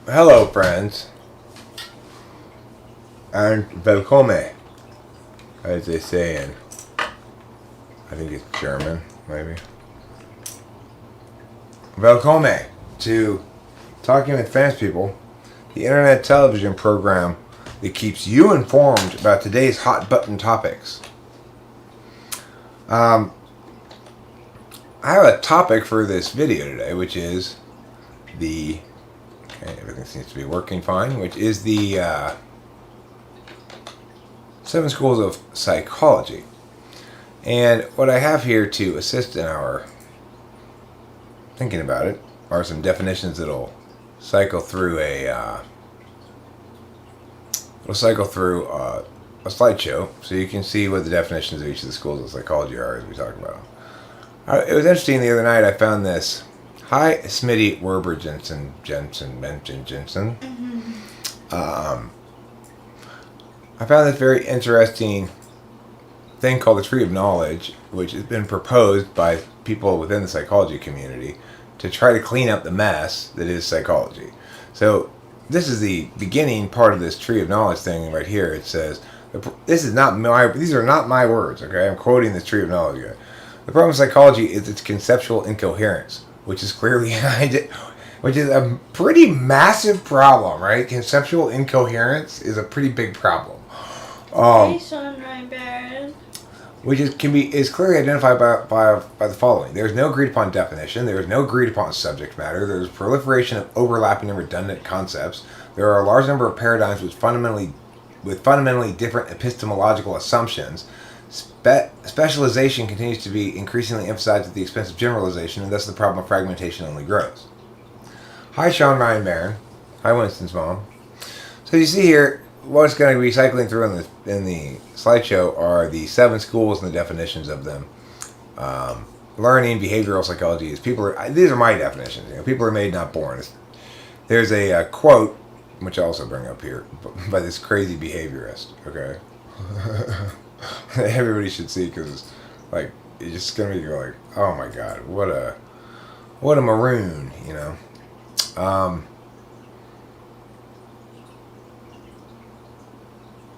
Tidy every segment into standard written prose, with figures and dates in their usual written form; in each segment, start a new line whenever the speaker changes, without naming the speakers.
Hello, friends, and willkommen, as they say in, I think it's German, maybe. Willkommen to Talking with Fans People, the internet television program that keeps you informed about today's hot button topics. I have a topic for this video today, which is the... Okay, everything seems to be working fine, which is the 7 schools of psychology. And what I have here to assist in our thinking about it are some definitions that'll cycle through a slideshow, so you can see what the definitions of each of the schools of psychology are as we talk about them. It was interesting the other night. I found this. Hi, Smitty Werber Jensen. I found this very interesting thing called the Tree of Knowledge, which has been proposed by people within the psychology community to try to clean up the mess that is psychology. So this is the beginning part of this Tree of Knowledge thing right here. It says, these are not my words, okay? I'm quoting this Tree of Knowledge guy. The problem with psychology is its conceptual incoherence, which is clearly which is a pretty massive problem, right? Conceptual incoherence is a pretty big problem. Which is clearly identified by the following. There is no agreed upon definition. There is no agreed upon subject matter. There is proliferation of overlapping and redundant concepts. There are a large number of paradigms with fundamentally different epistemological assumptions. Specialization continues to be increasingly emphasized at the expense of generalization, and thus the problem of fragmentation only grows. Hi, Sean Ryan Barron. Hi, Winston's mom. So you see here, what's going to be cycling through in the slideshow are the 7 schools and the definitions of them. Learning, behavioral psychology is these are my definitions. People are made, not born. There's a quote, which I also bring up here, by this crazy behaviorist. Okay. Everybody should see, because it's just gonna make you go like, oh my god, what a maroon,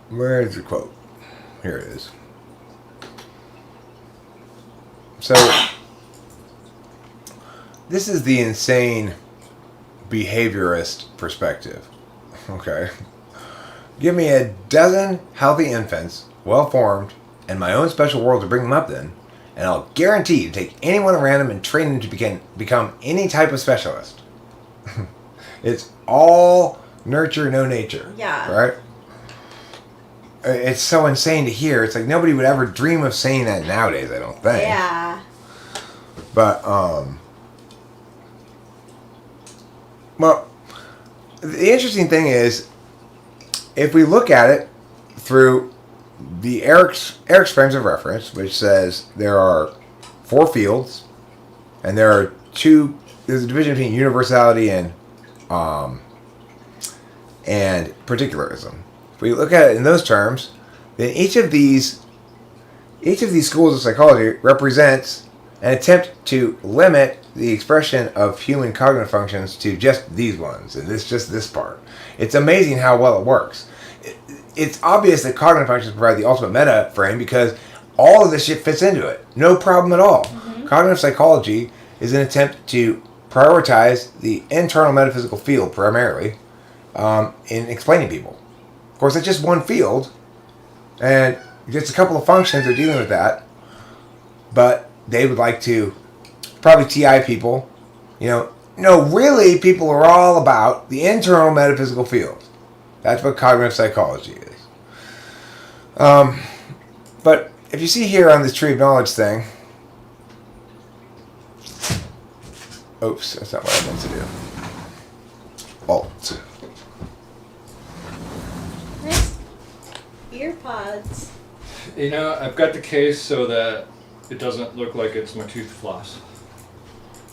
Where is the quote? Here it is. So this is the insane behaviorist perspective. Okay. Give me a dozen healthy infants, well-formed, and my own special world to bring them up in, and I'll guarantee to take anyone at random and train them to become any type of specialist. It's all nurture, no nature.
Yeah.
Right? It's so insane to hear. It's like nobody would ever dream of saying that nowadays, I don't think.
Yeah.
But, well, the interesting thing is, if we look at it through the Eric's frames of reference, which says there are 4 fields, and there's a division between universality and particularism. If we look at it in those terms, then each of these schools of psychology represents an attempt to limit the expression of human cognitive functions to just these ones, and just this part. It's amazing how well it works. It's obvious that cognitive functions provide the ultimate meta frame because all of this shit fits into it. No problem at all. Mm-hmm. Cognitive psychology is an attempt to prioritize the internal metaphysical field primarily in explaining people. Of course, it's just one field, and just a couple of functions are dealing with that, but they would like to probably TI people, no, really people are all about the internal metaphysical field. That's what cognitive psychology is. But if you see here on this Tree of Knowledge thing, oops, that's not what I meant to do. Alt.
Nice earpods.
I've got the case so that it doesn't look like it's my tooth floss.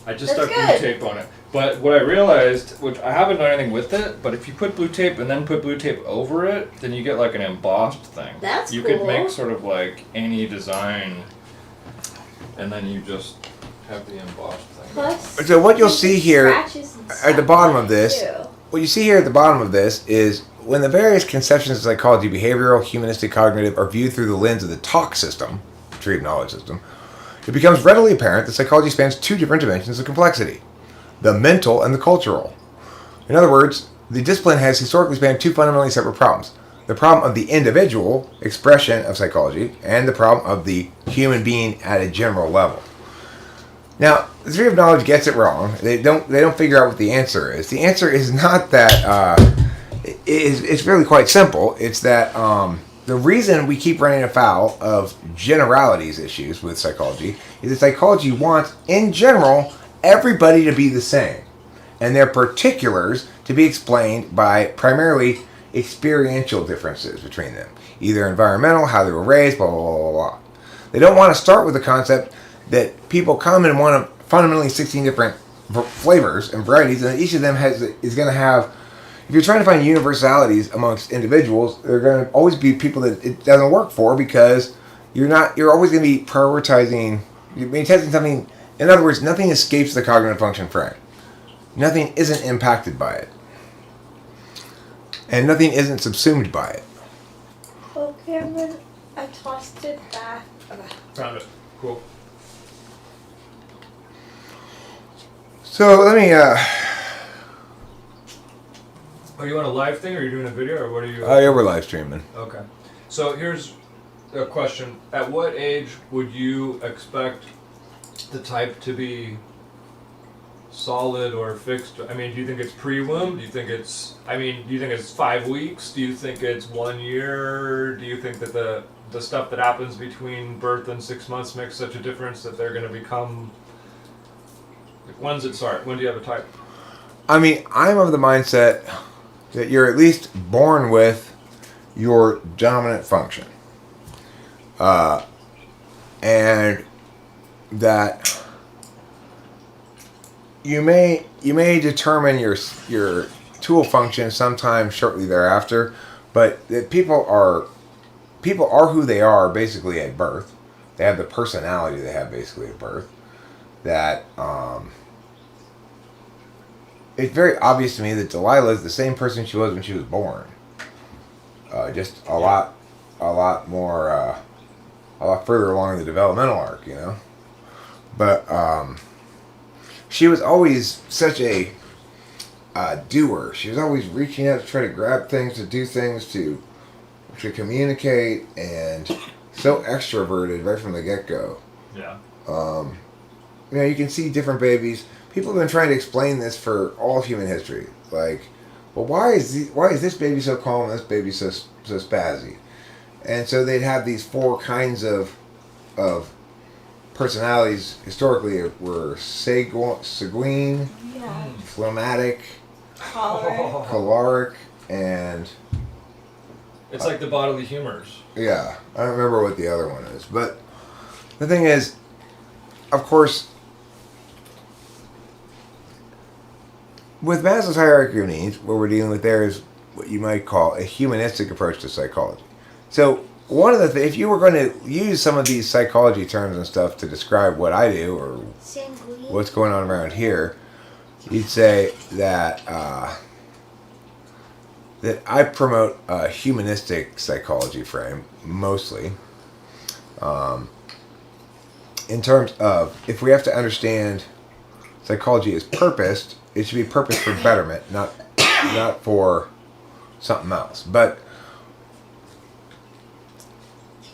I just stuck blue tape on it. But what I realized, which I haven't done anything with it, but if you put blue tape and then put blue tape over it, then you get like an embossed thing.
That's
you
cool.
could make sort of like any design, and then you just have the embossed thing.
Plus,
so what you'll see here at the bottom of this, what you see here at the bottom of this is when the various conceptions of psychology, behavioral, humanistic, cognitive, are viewed through the lens of the talk system, tree of knowledge system, it becomes readily apparent that psychology spans two different dimensions of complexity, the mental and the cultural. In other words, the discipline has historically spanned two fundamentally separate problems. The problem of the individual expression of psychology and the problem of the human being at a general level. Now, the tree of knowledge gets it wrong. They don't figure out what the answer is. The answer is not that. It's really quite simple. It's that the reason we keep running afoul of generalities issues with psychology is that psychology wants, in general, everybody to be the same, and their particulars to be explained by primarily experiential differences between them, either environmental, how they were raised, blah blah blah blah blah. They don't want to start with the concept that people come in one of fundamentally 16 different flavors and varieties, and each of them is going to have. If you're trying to find universalities amongst individuals, there are going to always be people that it doesn't work for because you're always going to be prioritizing. You're testing something. In other words, nothing escapes the cognitive function frame. Nothing isn't impacted by it, and nothing isn't subsumed by it.
Oh, Cameron, I tossed it back.
Found it. Cool.
So let me.
Are you on a live thing, or are you doing a video, or what are you?
Oh yeah, we're live streaming.
Okay. So here's a question: at what age would you expect the type to be solid or fixed? I mean, do you think it's pre-womb? Do you think it's? I mean, do you think it's 5 weeks? Do you think it's 1 year? Do you think that the stuff that happens between birth and 6 months makes such a difference that they're going to become? Like, when's it start? When do you have a type?
I mean, I'm of the mindset that you're at least born with your dominant function, and that you may determine your tool function sometime shortly thereafter, but that people are who they are basically at birth. They have the personality they have basically at birth. That it's very obvious to me that Delilah is the same person she was when she was born. Just a lot more, a lot further along the developmental arc, you know. But she was always such a doer. She was always reaching out to try to grab things, to do things, to communicate, and so extroverted right from the get-go.
Yeah.
You know, you can see different babies. People have been trying to explain this for all of human history. Like, well, why is this baby so calm and this baby so spazzy? And so they'd have these four kinds of personalities. Historically, were sanguine,
Yeah.
phlegmatic,
Choleric.
choleric, and
It's like the bodily humors.
yeah, I don't remember what the other one is. But the thing is, of course, with Maslow's hierarchy of needs, what we're dealing with there is what you might call a humanistic approach to psychology. So one of the things, if you were going to use some of these psychology terms and stuff to describe what I do or
Sanguine.
what's going on around here, you'd say that that I promote a humanistic psychology frame mostly. In terms of, if we have to understand psychology as purposed, it should be purposed for betterment, not for something else. But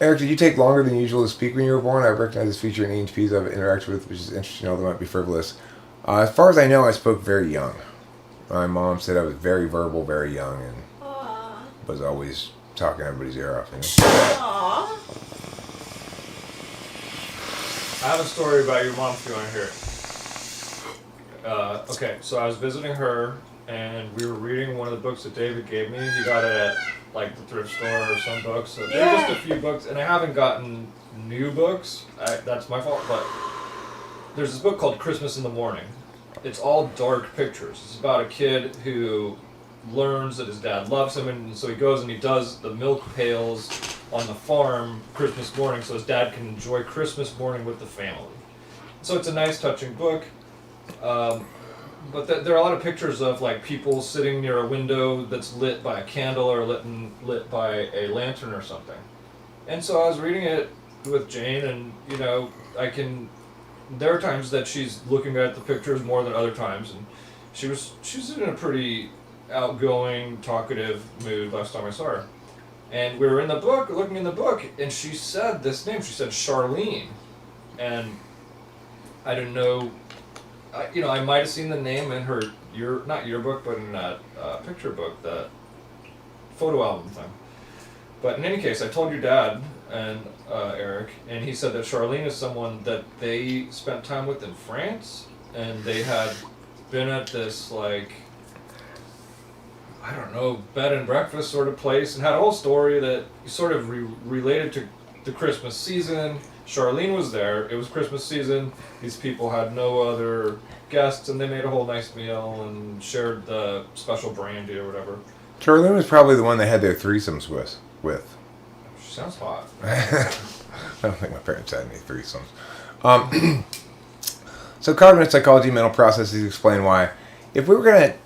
Eric, did you take longer than usual to speak when you were born? I recognize this feature in ENTPs I've interacted with, which is interesting, although it might be frivolous. As far as I know, I spoke very young. My mom said I was very verbal, very young, and
Aw.
was always talking everybody's ear off. You know?
Aw.
I have a story about your mom if you want to hear it. Okay, so I was visiting her, and we were reading one of the books that David gave me. He got it at like the thrift store or some books. So there are just a few books, and I haven't gotten new books. That's my fault. But there's this book called Christmas in the Morning. It's all dark pictures. It's about a kid who learns that his dad loves him, and so he goes and he does the milk pails on the farm Christmas morning so his dad can enjoy Christmas morning with the family. So it's a nice, touching book. but there are a lot of pictures of like people sitting near a window that's lit by a candle or lit by a lantern or something. And so I was reading it with Jane, and there are times that she's looking at the pictures more than other times, and she was in a pretty outgoing, talkative mood last time I saw her. And we were looking in the book, and she said this name. She said Charlene, and I didn't know. I might have seen the name in her not yearbook, but in that picture book, that photo album thing. But in any case, I told your dad and Eric, and he said that Charlene is someone that they spent time with in France, and they had been at this like, I don't know, bed and breakfast sort of place, and had a whole story that sort of related to the Christmas season. Charlene was there. It was Christmas season. These people had no other guests, and they made a whole nice meal and shared the special brandy or whatever.
Charlene was probably the one they had their threesomes with.
She sounds hot.
I don't think my parents had any threesomes. So cognitive psychology, mental processes explain why. If we were going to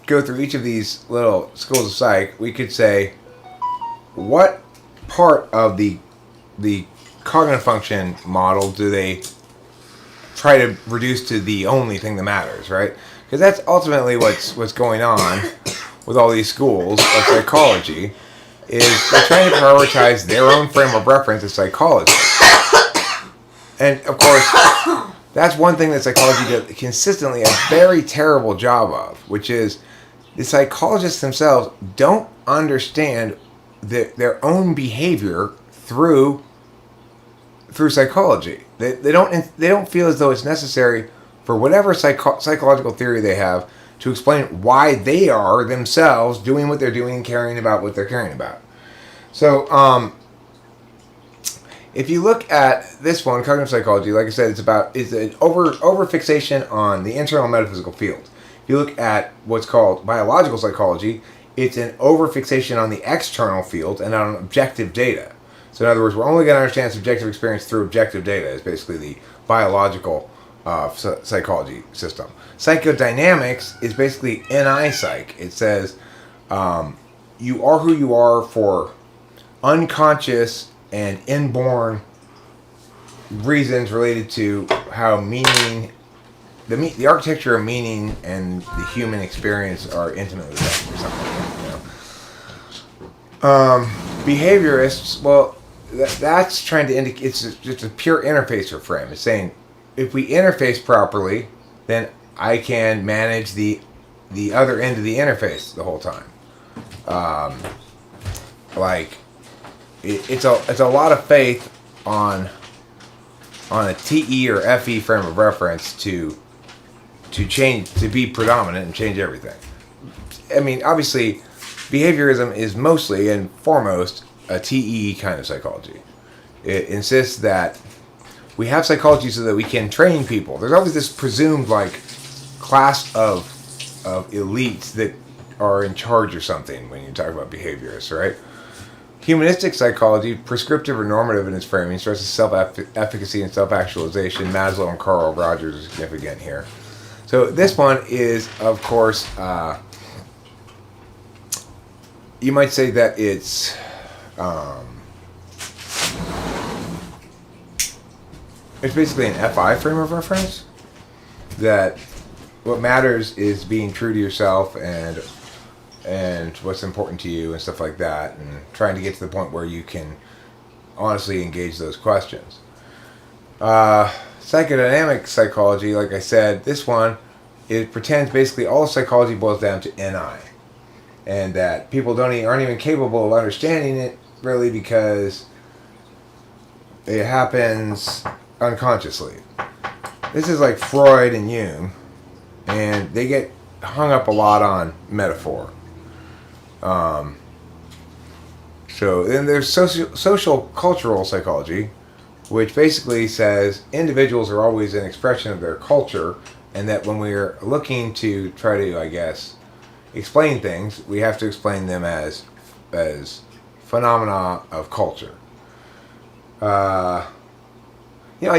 go through each of these little schools of psych, we could say, what part of the cognitive function model do they try to reduce to the only thing that matters, right? Because that's ultimately what's going on with all these schools of psychology, is they're trying to prioritize their own frame of reference as psychology. And of course, that's one thing that psychology does consistently a very terrible job of, which is the psychologists themselves don't understand their own behavior through psychology. They don't feel as though it's necessary for whatever psychological theory they have to explain why they are themselves doing what they're doing and caring about what they're caring about. So if you look at this one, cognitive psychology, like I said, it's an over fixation on the internal metaphysical field. If you look at what's called biological psychology, it's an over fixation on the external field and on objective data. So in other words, we're only going to understand subjective experience through objective data, is basically the biological psychology system. Psychodynamics is basically NI psych. It says you are who you are for unconscious and inborn reasons related to how meaning, the architecture of meaning and the human experience are intimately linked or something like that. Behaviorists, well, that's trying to indicate, it's just a pure interfacer frame. It's saying if we interface properly, then I can manage the other end of the interface the whole time. It's a lot of faith on a TE or FE frame of reference to change, to be predominant and change everything. I mean, obviously, behaviorism is mostly and foremost a TE kind of psychology. It insists that we have psychology so that we can train people. There's always this presumed class of elites that are in charge or something when you talk about behaviorists, right? Humanistic psychology, prescriptive or normative in its framing, stresses self-efficacy and self-actualization. Maslow and Carl Rogers are significant here. So this one is, of course, you might say that it's basically an FI frame of reference, that what matters is being true to yourself and what's important to you and stuff like that, and trying to get to the point where you can honestly engage those questions. Psychodynamic psychology, like I said, this one, it pretends basically all psychology boils down to NI, and that people aren't even capable of understanding it really because it happens unconsciously. This is like Freud and Jung, and they get hung up a lot on metaphor. So then there's social cultural psychology, which basically says individuals are always an expression of their culture, and that when we're looking to try to, I guess, explain things, we have to explain them as phenomena of culture. I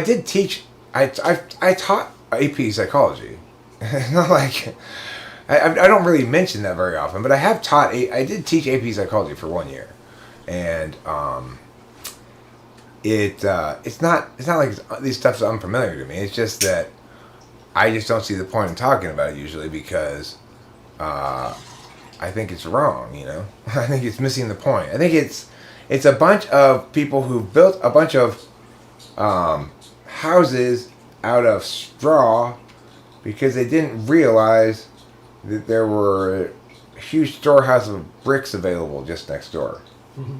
did teach. I taught AP psychology It's not like I don't really mention that very often, but I have taught. I did teach AP psychology for 1 year, and it's not like these stuff's unfamiliar to me. It's just that I just don't see the point in talking about it usually because I think it's wrong. You know, I think it's missing the point. I think it's a bunch of people who built a bunch of houses out of straw because they didn't realize that there were a huge storehouse of bricks available just next door.
Mm-hmm.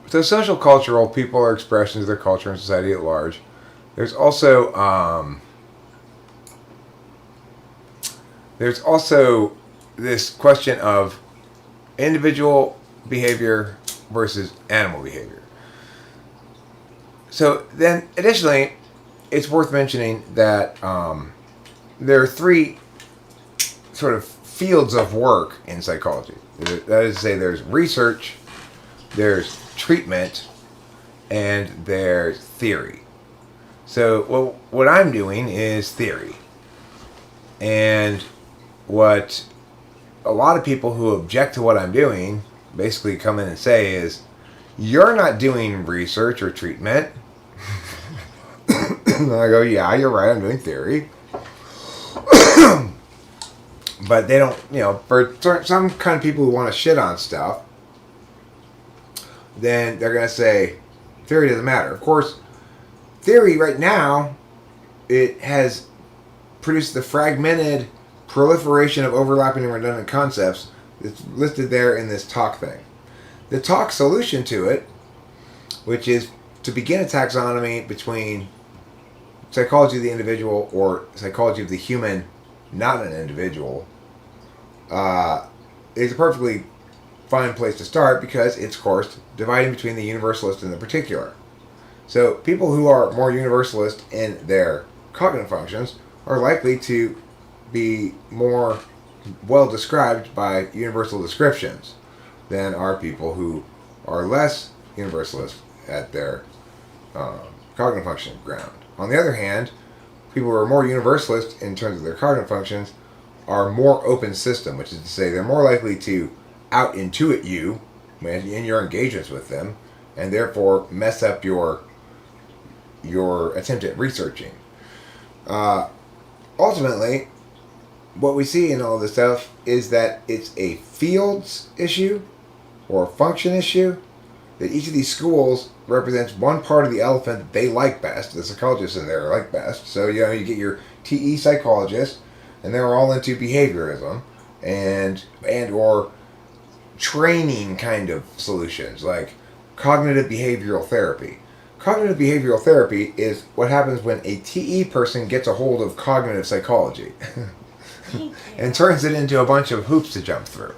So social cultural people are expressions of their culture and society at large. There's also this question of individual behavior versus animal behavior. So then, additionally, it's worth mentioning that there are three sort of fields of work in psychology. That is to say, there's research, there's treatment, and there's theory. So what I'm doing is theory. And what a lot of people who object to what I'm doing basically come in and say is, you're not doing research or treatment. And I go, yeah, you're right, I'm doing theory. But they don't, for some kind of people who want to shit on stuff, then they're going to say, theory doesn't matter. Of course, theory right now, it has produced the fragmented proliferation of overlapping and redundant concepts that's listed there in this talk thing. The talk solution to it, which is to begin a taxonomy between psychology of the individual or psychology of the human, not an individual, is a perfectly fine place to start because it's, of course, dividing between the universalist and the particular. So people who are more universalist in their cognitive functions are likely to be more well described by universal descriptions than are people who are less universalist at their cognitive function ground. On the other hand, people who are more universalist in terms of their cognitive functions are more open system, which is to say they're more likely to out-intuit you in your engagements with them, and therefore mess up your attempt at researching. Ultimately, what we see in all this stuff is that it's a fields issue or a function issue, that each of these schools represents one part of the elephant that they like best. The psychologists in there like best. So, you get your TE psychologists, and they're all into behaviorism and or training kind of solutions, like cognitive behavioral therapy. Cognitive behavioral therapy is what happens when a TE person gets a hold of cognitive psychology and turns it into a bunch of hoops to jump through.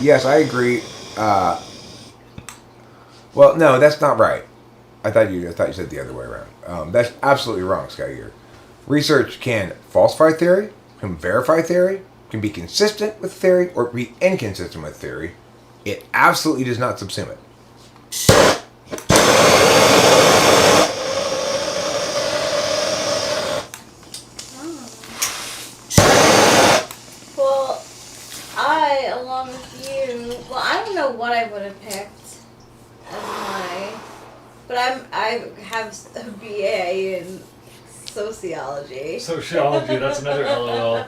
Yes, I agree. Well, no, that's not right. I thought you said the other way around. That's absolutely wrong, Skygear. Research can falsify theory, can verify theory, can be consistent with theory, or be inconsistent with theory. It absolutely does not subsume it.
Well, along with you, I don't know what I would have picked as but I have a BA in sociology.
Sociology, that's another LOL.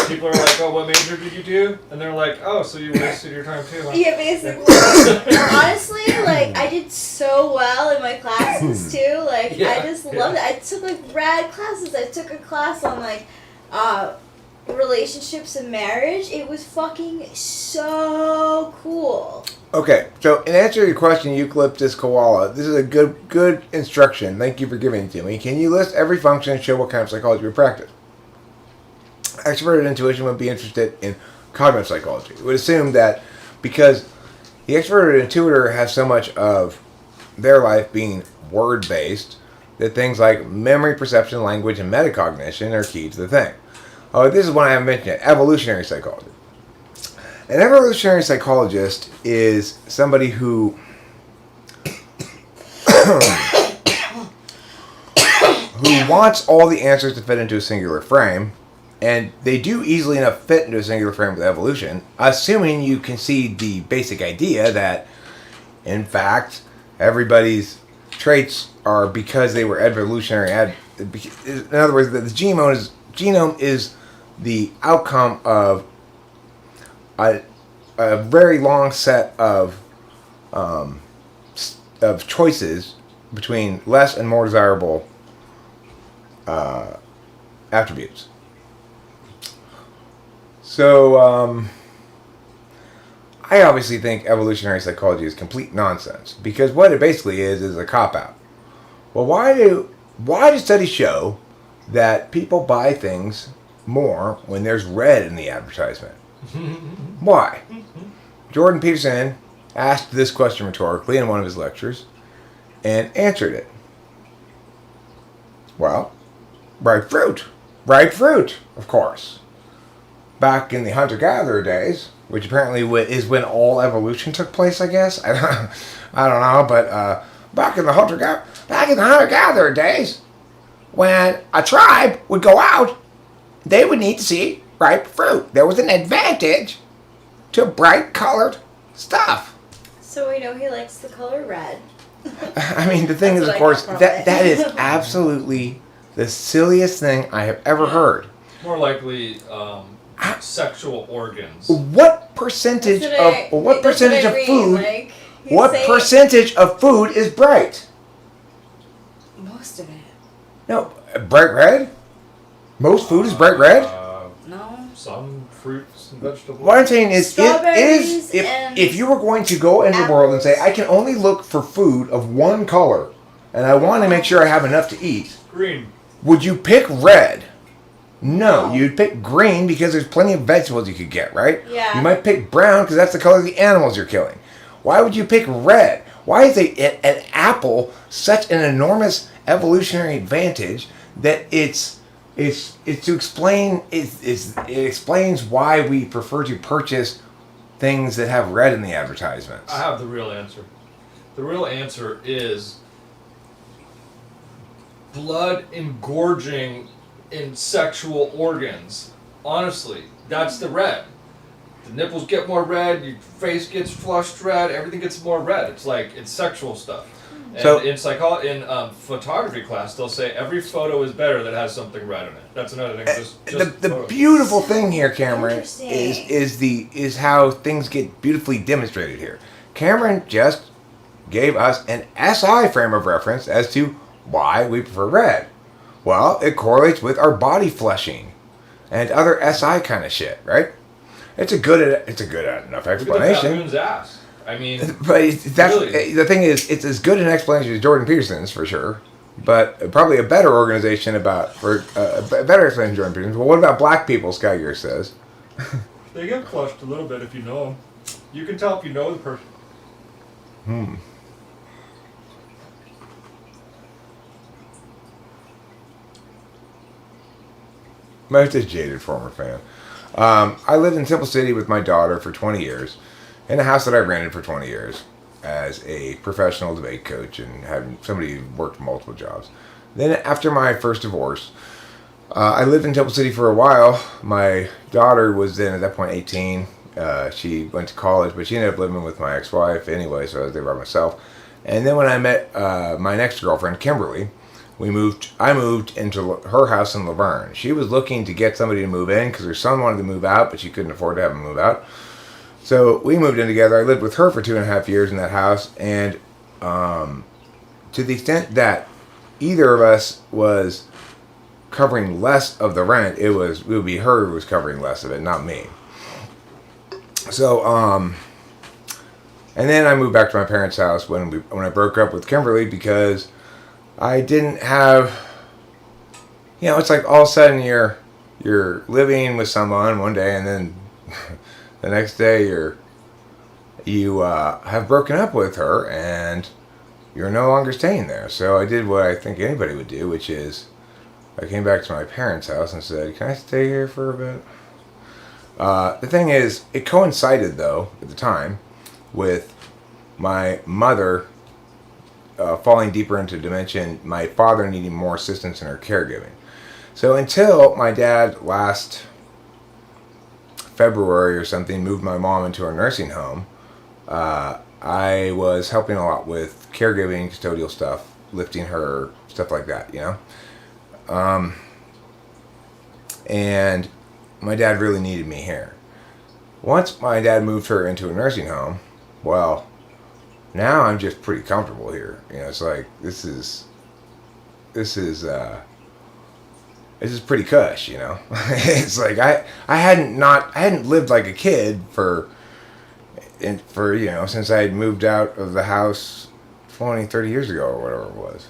People are like, oh, what major did you do? And they're like, oh, so you wasted your time too, huh?
Yeah, basically. Honestly, I did so well in my classes too. I just loved it. I took rad classes. I took a class on relationships and marriage. It was fucking so cool.
Okay, so in answer to your question, Eucalyptus Koala, this is a good instruction. Thank you for giving it to me. Can you list every function and show what kind of psychology you practice? Extroverted intuition would be interested in cognitive psychology. It would assume that because the extroverted intuitor has so much of their life being word-based, that things like memory, perception, language, and metacognition are key to the thing. Oh, this is one I haven't mentioned yet, evolutionary psychology. An evolutionary psychologist is somebody who wants all the answers to fit into a singular frame, and they do easily enough fit into a singular frame with evolution, assuming you concede the basic idea that, in fact, everybody's traits are because they were evolutionary. In other words, the genome is the outcome of a very long set of choices between less and more desirable attributes. So, I obviously think evolutionary psychology is complete nonsense, because what it basically is a cop-out. Well, why do studies show that people buy things more when there's red in the advertisement? Why? Jordan Peterson asked this question rhetorically in one of his lectures and answered it. Well, ripe fruit. Ripe fruit, of course. Back in the hunter-gatherer days, which apparently is when all evolution took place, I guess. I don't know, but back in the hunter-gatherer days, when a tribe would go out, they would need to see ripe fruit. There was an advantage to bright-colored stuff.
So we know he likes the color red.
I mean, the thing is, of course, that is absolutely the silliest thing I have ever heard.
More likely, sexual organs.
What percentage of food?
Like,
what percentage of food is bright?
Most of it.
No, bright red. Most food is bright red.
No.
Some fruits and vegetables.
What I'm saying is,
Strawberries
if you were going to go into the world and say, I can only look for food of one color, and I want to make sure I have enough to eat.
Green.
Would you pick red? No, you'd pick green because there's plenty of vegetables you could get, right?
Yeah.
You might pick brown because that's the color of the animals you're killing. Why would you pick red? Why is an apple such an enormous evolutionary advantage that it explains why we prefer to purchase things that have red in the advertisements?
I have the real answer. The real answer is blood engorging in sexual organs. Honestly, that's the red. The nipples get more red, your face gets flushed red, everything gets more red. It's sexual stuff. And
so
in photography class, they'll say every photo is better that has something red in it. That's another thing.
The beautiful thing here, Cameron, is how things get beautifully demonstrated here. Cameron just gave us an SI frame of reference as to why we prefer red. Well, it correlates with our body flushing and other SI kind of shit, right? It's a good enough explanation.
Look at the baboon's ass. I mean,
but
really.
The thing is, it's as good an explanation as Jordan Peterson's for sure, but probably a better explanation than Jordan Peterson's. Well, what about black people? Sky Gear says
they get flushed a little bit if you know them. You can tell if you know the person.
Most is jaded former fan. I lived in Temple City with my daughter for 20 years, in a house that I rented for 20 years as a professional debate coach and having somebody who worked multiple jobs. Then after my first divorce, I lived in Temple City for a while. My daughter was then at that point 18. She went to college, but she ended up living with my ex-wife anyway, so I was there by myself. And then when I met my next girlfriend, Kimberly, I moved into her house in Laverne. She was looking to get somebody to move in because her son wanted to move out, but she couldn't afford to have him move out. So we moved in together. I lived with her for 2.5 years in that house, and to the extent that either of us was covering less of the rent, it would be her who was covering less of it, not me. So and then I moved back to my parents' house when I broke up with Kimberly because I didn't have, it's like all of a sudden you're living with someone one day and then the next day you have broken up with her and you're no longer staying there. So I did what I think anybody would do, which is I came back to my parents' house and said, "Can I stay here for a bit?" The thing is, it coincided, though, at the time, with my mother falling deeper into dementia, my father needing more assistance in her caregiving. So until my dad last February or something moved my mom into a nursing home, I was helping a lot with caregiving, custodial stuff, lifting her, stuff like that, you know? And my dad really needed me here. Once my dad moved her into a nursing home, well, now I'm just pretty comfortable here. You know, it's like, this is pretty cush, you know? It's like, I hadn't lived like a kid for, you know, since I had moved out of the house 20, 30 years ago or whatever it was.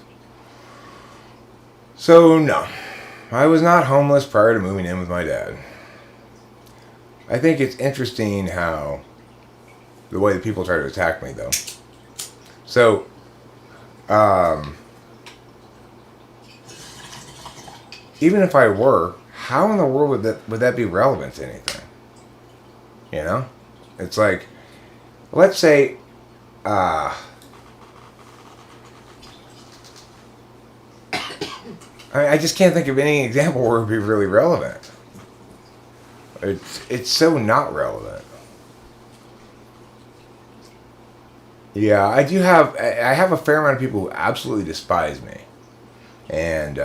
So, no. I was not homeless prior to moving in with my dad. I think it's interesting how the way that people try to attack me, though. So, even if I were, how in the world would that be relevant to anything? You know? It's like, let's say, I just can't think of any example where it would be really relevant. It's so not relevant. Yeah, I have a fair amount of people who absolutely despise me. And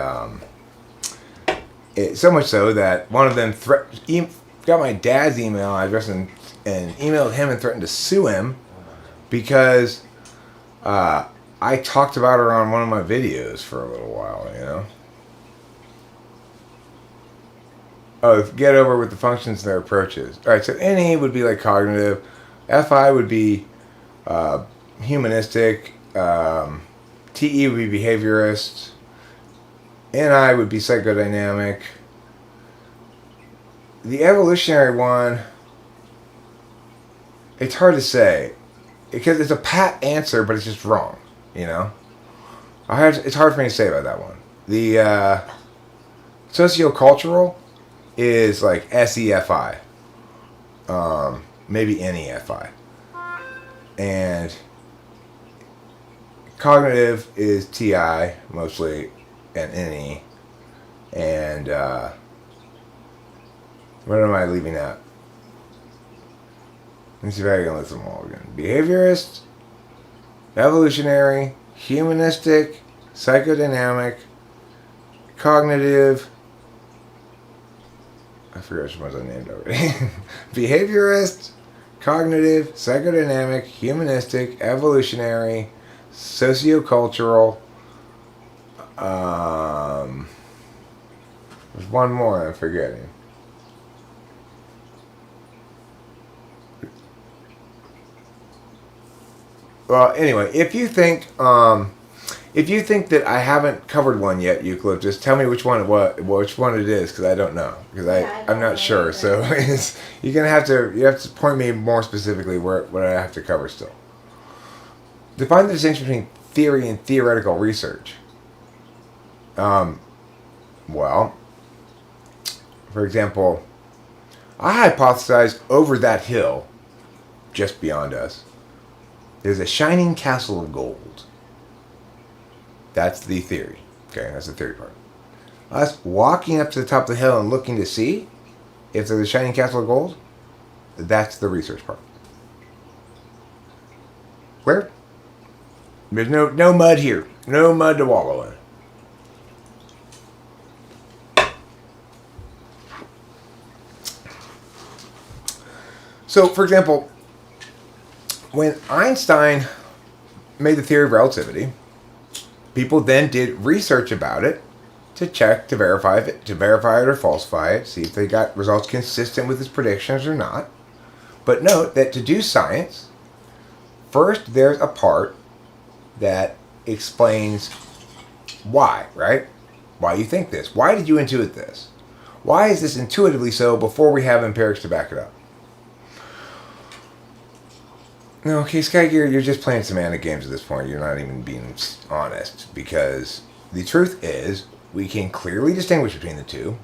so much so that one of them got my dad's email address and emailed him and threatened to sue him because I talked about her on one of my videos for a little while, you know? Oh, get over with the functions and their approaches. Alright, so NE would be like cognitive. FI would be humanistic. TE would be behaviorist. NI would be psychodynamic. The evolutionary one, it's hard to say. Because it's a pat answer, but it's just wrong, you know? It's hard for me to say about that one. The sociocultural is like SEFI. Maybe NEFI. And cognitive is TI, mostly, and NE. And what am I leaving out? Let me see if I can list them all again. Behaviorist, evolutionary, humanistic, psychodynamic, cognitive. I forgot which ones I named already. Behaviorist, cognitive, psychodynamic, humanistic, evolutionary, sociocultural. There's one more I'm forgetting. Well, anyway, if you think that I haven't covered one yet, Euclid, just tell me which one it is, because I don't know, because I'm not sure. Either. So you have to point me more specifically what I have to cover still. Define the distinction between theory and theoretical research. Well, for example, I hypothesize over that hill, just beyond us, there's a shining castle of gold. That's the theory. Okay, that's the theory part. Us walking up to the top of the hill and looking to see if there's a shining castle of gold, that's the research part. Where? There's no mud here. No mud to wallow in. So, for example, when Einstein made the theory of relativity, people then did research about it to check, to verify it or falsify it, see if they got results consistent with his predictions or not. But note that to do science, first there's a part that explains why, right? Why you think this. Why did you intuit this? Why is this intuitively so before we have empirics to back it up? No, okay, Skygear, you're just playing semantic games at this point. You're not even being honest, because the truth is, we can clearly distinguish between the two.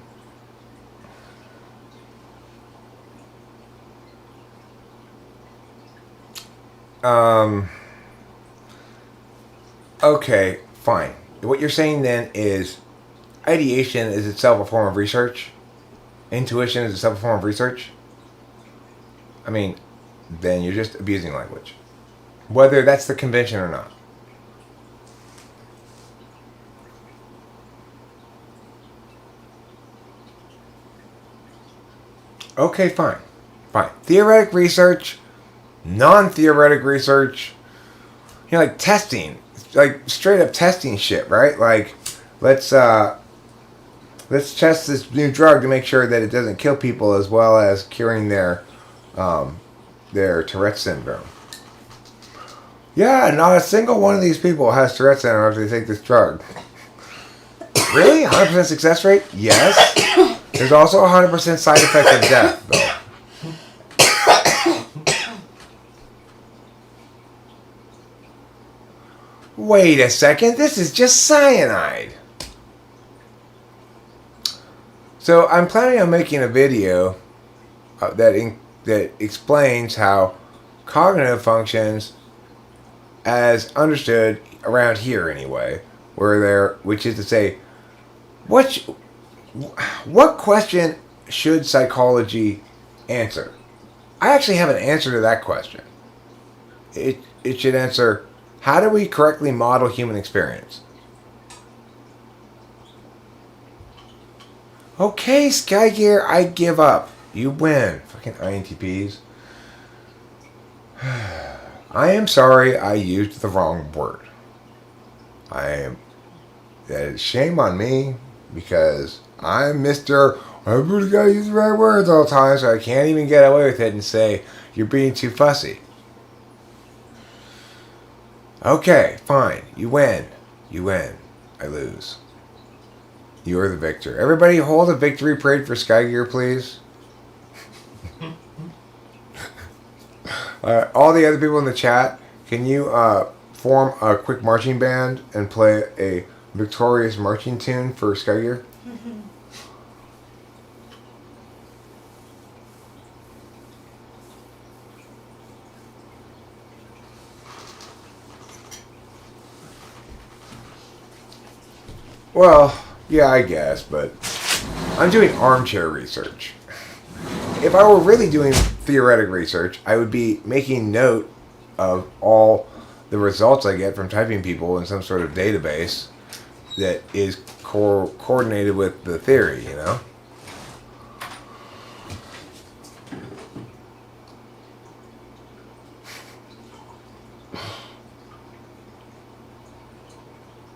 Okay, fine. What you're saying then is ideation is itself a form of research? Intuition is itself a form of research? I mean, then you're just abusing language. Whether that's the convention or not. Okay, fine. Fine. Theoretic research, non-theoretic research, like testing. Like straight up testing shit, right? Like, let's test this new drug to make sure that it doesn't kill people as well as curing their Tourette syndrome. Yeah, not a single one of these people has Tourette syndrome after they take this drug. Really? 100% success rate? Yes. There's also a 100% side effect of death, though. Wait a second, this is just cyanide. So I'm planning on making a video that explains how cognitive functions, as understood around here anyway, which is to say, what question should psychology answer? I actually have an answer to that question. It should answer, how do we correctly model human experience? Okay, Sky Gear, I give up. You win. Fucking INTPs. I am sorry I used the wrong word. That is shame on me, because I'm Mr. Everybody's gotta use the right words all the time, so I can't even get away with it and say, you're being too fussy. Okay, fine. You win. You win. I lose. You are the victor. Everybody hold a victory parade for Sky Gear, please. All the other people in the chat, can you form a quick marching band and play a victorious marching tune for Sky Gear? Well, yeah, I guess, but I'm doing armchair research. If I were really doing theoretic research, I would be making note of all the results I get from typing people in some sort of database that is coordinated with the theory, you know?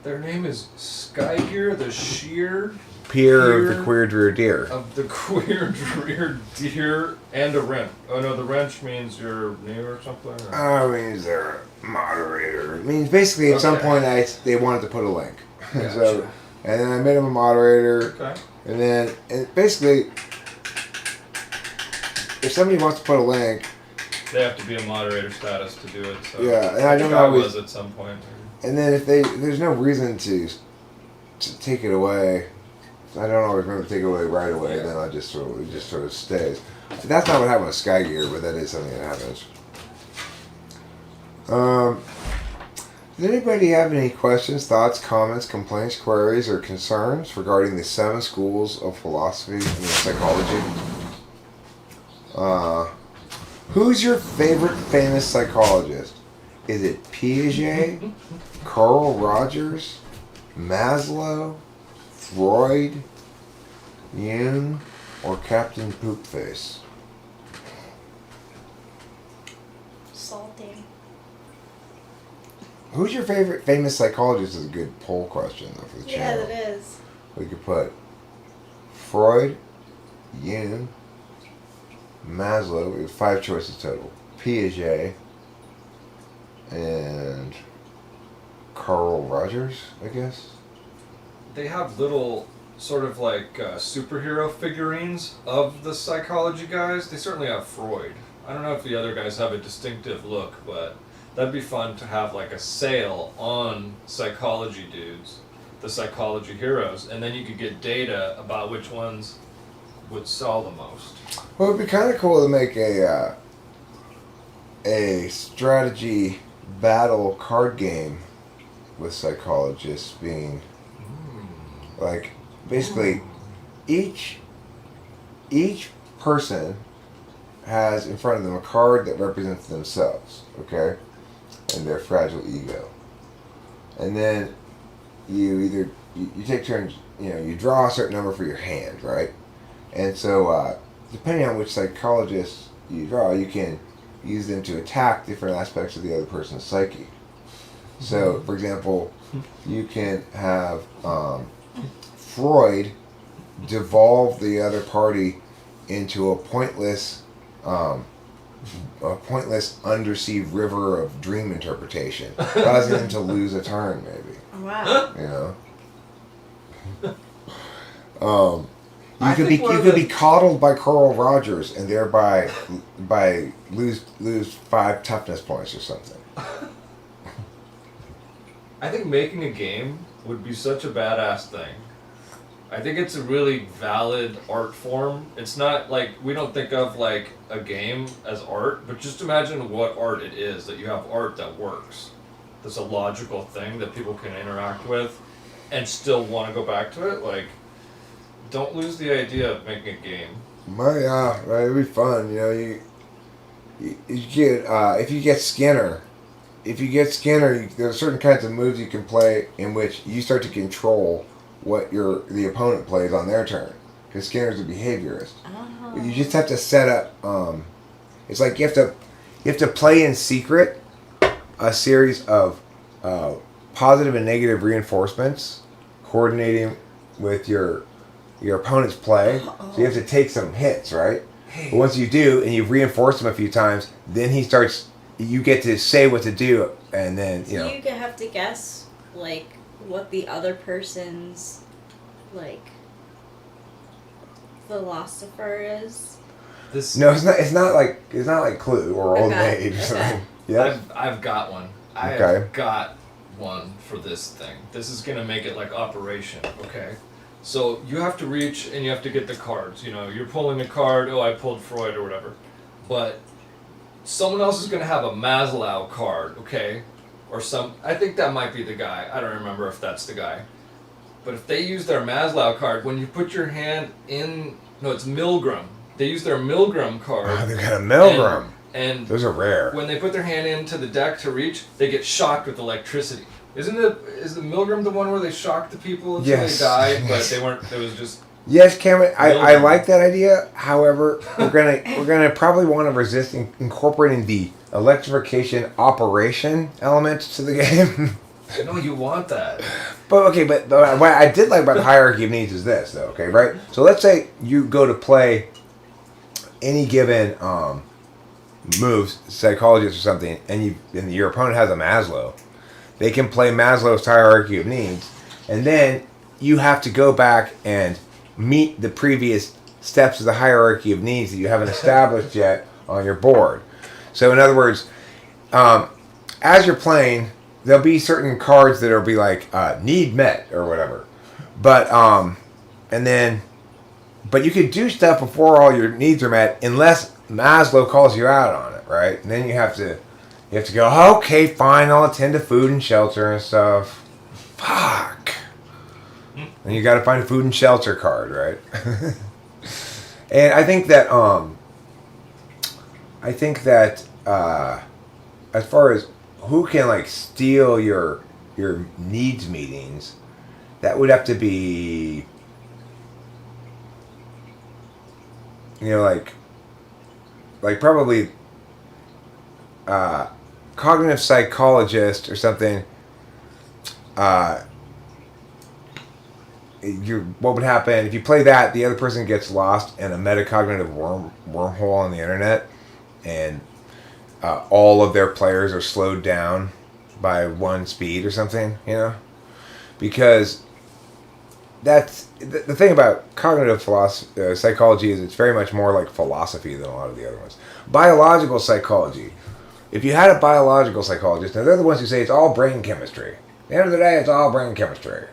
Their name is Skygear, the sheer
Peer of the queer drear deer.
Of the queer drear deer and a wrench. Oh no, the wrench means you're new or something? Or?
Oh, it means they're a moderator. It means basically at some point they wanted to put a link.
Gotcha.
So, and then I made them a moderator.
Okay.
And basically, if somebody wants to put a link,
they have to be a moderator status to do it. So
yeah, and I don't
I
always.
Was at some point.
And then if there's no reason to take it away. I don't always remember to take it away right away. Yeah. Then it just sort of stays. That's not what happened with Sky Gear, but that is something that happens. Does anybody have any questions, thoughts, comments, complaints, queries, or concerns regarding the 7 schools of philosophy and psychology? Who's your favorite famous psychologist? Is it Piaget, Carl Rogers, Maslow, Freud, Jung, or Captain Poopface?
Salty.
Who's your favorite famous psychologist is a good poll question, though, for the channel.
Yeah, that is.
We could put Freud, Jung, Maslow. We have 5 choices total. Piaget, and Carl Rogers, I guess.
They have little sort of like superhero figurines of the psychology guys. They certainly have Freud. I don't know if the other guys have a distinctive look, but that'd be fun to have like a sale on psychology dudes, the psychology heroes, and then you could get data about which ones would sell the most.
Well, it'd be kind of cool to make a strategy battle card game with psychologists being like basically each person has in front of them a card that represents themselves, okay, and their fragile ego, and then you take turns, you draw a certain number for your hand, right, and so depending on which psychologist you draw, you can use them to attack different aspects of the other person's psyche. So, for example, you can have Freud devolve the other party into a pointless undersea river of dream interpretation, causing them to lose a turn, maybe.
Wow.
You could be coddled by Carl Rogers and thereby lose 5 toughness points or something.
I think making a game would be such a badass thing. I think it's a really valid art form. It's not like, we don't think of like a game as art, but just imagine what art it is, that you have art that works. That's a logical thing that people can interact with and still want to go back to it. Like, don't lose the idea of making a game.
Yeah, it'd be fun. You get if you get Skinner, there's certain kinds of moves you can play in which you start to control what the opponent plays on their turn, because Skinner's a behaviorist.
Oh.
You just have to set up. It's like you have to play in secret a series of positive and negative reinforcements, coordinating with your opponent's play. So you have to take some hits, right? But once you do, and you've reinforced him a few times, then you get to say what to do, and then,
you have to guess, like, what the other person's, like, philosopher is.
No, it's not like Clue or Old Maid or something. Yeah,
I've got one. I've got one for this thing. This is gonna make it like Operation, okay? So you have to reach and you have to get the cards. You're pulling a card. Oh, I pulled Freud or whatever. But someone else is gonna have a Maslow card, okay? I think that might be the guy. I don't remember if that's the guy. But if they use their Maslow card, when you put your hand in, no, it's Milgram. They use their Milgram card.
Oh, they got a Milgram.
And
those are rare.
When they put their hand into the deck to reach, they get shocked with electricity. Is the Milgram the one where they shock the people until they die, but they weren't? It was just.
Yes, Cameron. I like that idea. However, we're gonna probably want to resist incorporating the electrification operation element to the game.
No, you want that.
But what I did like about the hierarchy of needs is this, though. Okay, right? So let's say you go to play any given moves, psychologist or something, and your opponent has a Maslow. They can play Maslow's hierarchy of needs, and then you have to go back and meet the previous steps of the hierarchy of needs that you haven't established yet on your board. So in other words, as you're playing, there'll be certain cards that'll be like need met or whatever, but you could do stuff before all your needs are met unless Maslow calls you out on it, right? And then you have to go, okay, fine, I'll attend to food and shelter and stuff. Fuck. And you got to find a food and shelter card, right? And I think that as far as who can like steal your needs meetings, that would have to be, like probably cognitive psychologist or something. What would happen if you play that? The other person gets lost in a metacognitive wormhole on the internet, and all of their players are slowed down by 1 speed or something. Because that's the thing about cognitive psychology is it's very much more like philosophy than a lot of the other ones. Biological psychology. If you had a biological psychologist, now they're the ones who say it's all brain chemistry. At the end of the day, it's all brain chemistry.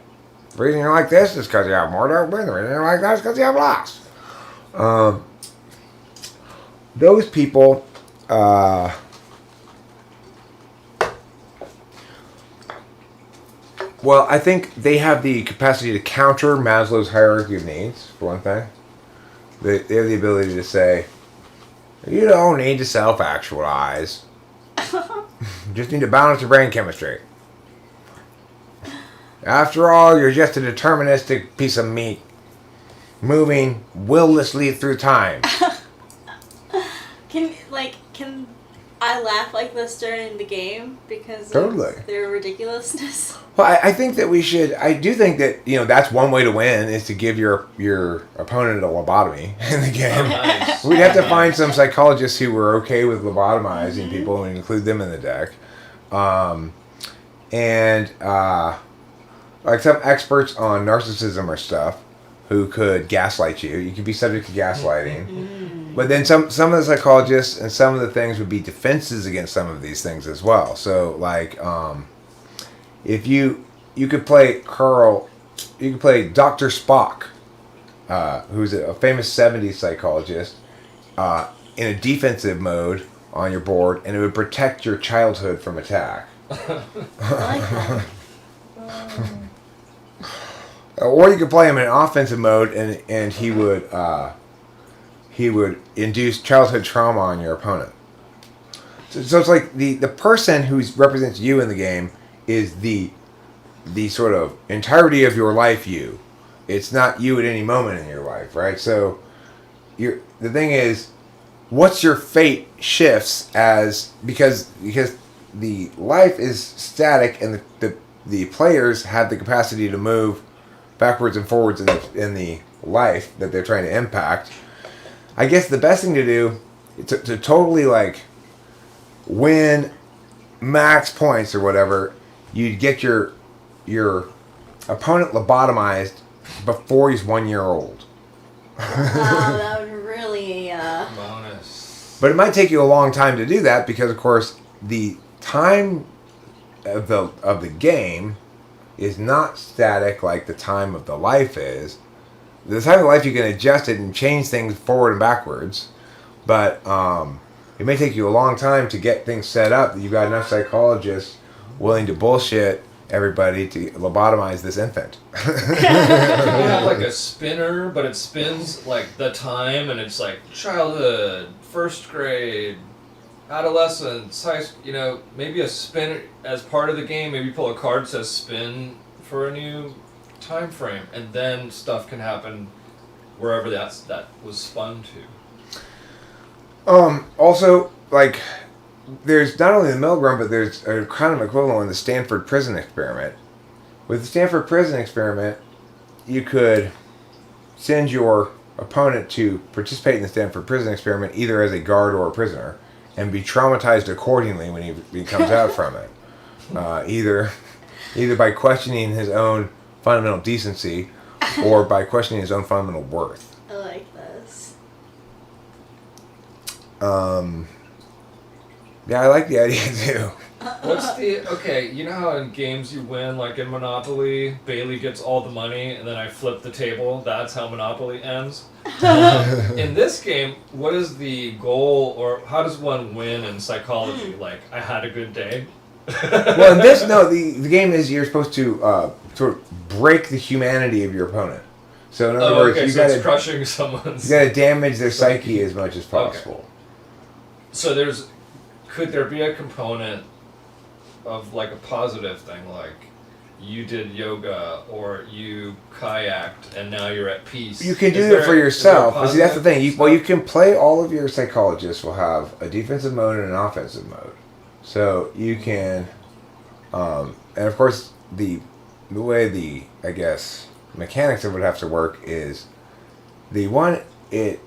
The reason you're like this is because you have more dark brain. The reason you're like that is because you have lots. Those people, Well, I think they have the capacity to counter Maslow's hierarchy of needs, for one thing. They have the ability to say, you don't need to self-actualize. You just need to balance your brain chemistry. After all, you're just a deterministic piece of meat, moving willlessly through time.
Can I laugh like this during the game because
Totally.
of their ridiculousness?
Well, I think that we should. I do think that that's one way to win is to give your opponent a lobotomy in the game.
Oh, nice.
We'd have to find some psychologists who were okay with lobotomizing people and include them in the deck, and like some experts on narcissism or stuff who could gaslight you. You could be subject to gaslighting. But then some of the psychologists and some of the things would be defenses against some of these things as well. So like if you could play you could play Dr. Spock, who's a famous 70s psychologist, in a defensive mode on your board, and it would protect your childhood from attack.
I like that.
Or you could play him in offensive mode, and he would induce childhood trauma on your opponent. So it's like the person who represents you in the game is the sort of entirety of your life you. It's not you at any moment in your life, right? So the thing is, what's your fate shifts because the life is static, and the players have the capacity to move backwards and forwards in the life that they're trying to impact. I guess the best thing to do to totally like win max points or whatever, you'd get your opponent lobotomized before he's 1 year old.
Wow, that would really
Bonus.
But it might take you a long time to do that because, of course, the time of the game is not static like the time of the life is. The time of life you can adjust it and change things forward and backwards, but it may take you a long time to get things set up that you've got enough psychologists willing to bullshit everybody to lobotomize this infant.
You have like a spinner, but it spins like the time, and it's like childhood, first grade, adolescence, high school, maybe a spin as part of the game. Maybe pull a card that says spin for a new time frame, and then stuff can happen wherever that was spun to.
Also, like, there's not only the middle ground, but there's a kind of equivalent in the Stanford prison experiment. With the Stanford prison experiment, you could send your opponent to participate in the Stanford prison experiment either as a guard or a prisoner, and be traumatized accordingly when he comes out from it. Either by questioning his own fundamental decency or by questioning his own fundamental worth.
I like this.
Yeah, I like the idea too.
What's you know how in games you win, like in Monopoly, Bailey gets all the money and then I flip the table, that's how Monopoly ends? In this game, what is the goal, or how does one win in psychology? Like, I had a good day?
Well, in this, no, the game is you're supposed to sort of break the humanity of your opponent. So in other words, you
so
gotta
it's crushing someone's...
You gotta damage their psyche as much as possible.
Okay. So could there be a component of like a positive thing, like you did yoga or you kayaked and now you're at peace?
You can do it for yourself. But see, that's the thing. You can play. All of your psychologists will have a defensive mode and an offensive mode. So you can, and of course the way the mechanics of it have to work is the one it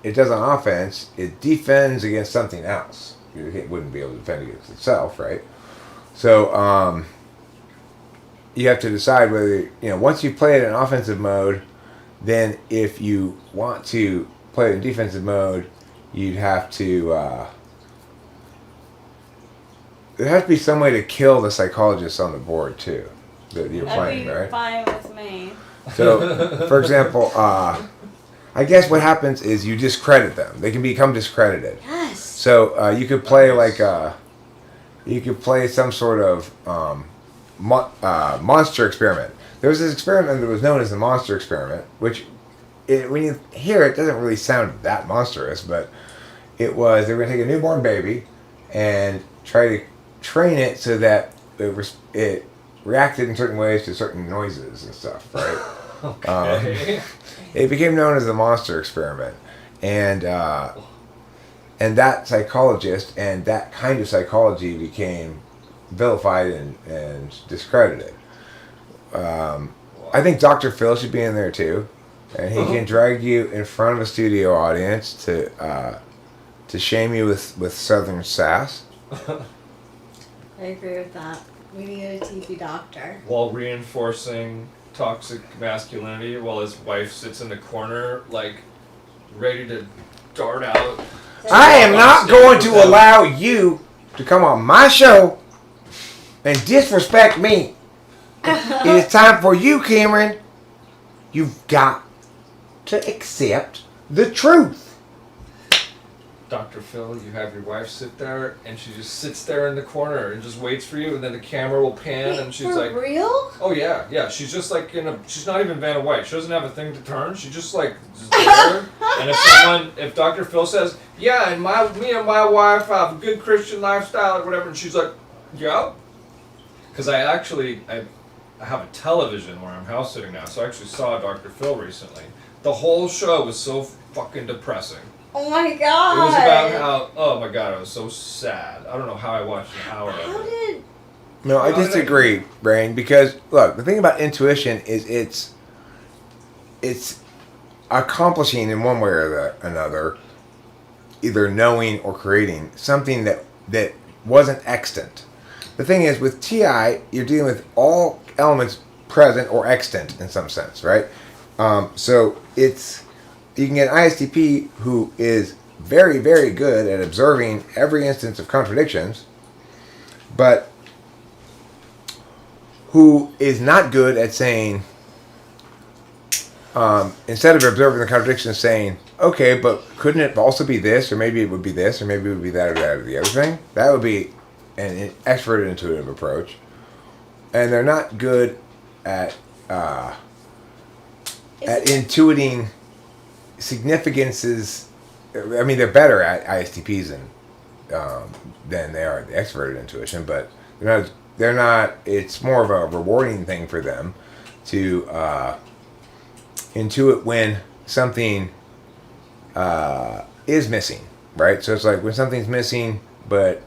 does on offense, it defends against something else. It wouldn't be able to defend against itself, right? So you have to decide whether, once you play it in offensive mode, then if you want to play it in defensive mode, you'd have to, there has to be some way to kill the psychologists on the board too, that you're playing, right?
Fine with me.
So, for example, I guess what happens is you discredit them. They can become discredited.
Yes.
So you could play like you could play some sort of monster experiment. There was this experiment that was known as the monster experiment, which, when you hear it, doesn't really sound that monstrous, but it was, they were going to take a newborn baby and try to train it so that it reacted in certain ways to certain noises and stuff, right?
Okay.
It became known as the monster experiment, and that psychologist and that kind of psychology became vilified and discredited. I think Dr. Phil should be in there too, and he can drag you in front of a studio audience to shame you with Southern sass.
I agree with that. We need a TV doctor.
While reinforcing toxic masculinity, while his wife sits in the corner, like, ready to dart out.
I am not going to allow you to come on my show and disrespect me. It is time for you, Cameron. You've got to accept the truth.
Dr. Phil, you have your wife sit there, and she just sits there in the corner and just waits for you, and then the camera will pan,
Wait,
and she's
for
like,
real?
"Oh yeah, she's just like she's not even Vanna White. She doesn't have a thing to turn. She's just like just there. And if Dr. Phil says, yeah, and me and my wife have a good Christian lifestyle or whatever, and she's like, yeah, because I have a television where I'm house sitting now, so I actually saw Dr. Phil recently. The whole show was so fucking depressing.
Oh my god.
It was about how, oh my god, I was so sad. I don't know how I watched an hour of
How
it.
did...
No, I disagree, Brain, because look, the thing about intuition is it's accomplishing in one way or another, either knowing or creating something that wasn't extant. The thing is, with TI, you're dealing with all elements present or extant in some sense, right? So you can get an ISTP who is very, very good at observing every instance of contradictions, but who is not good at saying, instead of observing the contradictions, saying, okay, but couldn't it also be this, or maybe it would be this, or maybe it would be that, or that, or the other thing? That would be an expert intuitive approach. And they're not good at intuiting significances. I mean, they're better at ISTPs than they are at the extroverted intuition, but they're not. It's more of a rewarding thing for them to intuit when something is missing, right? So it's like when something's missing, but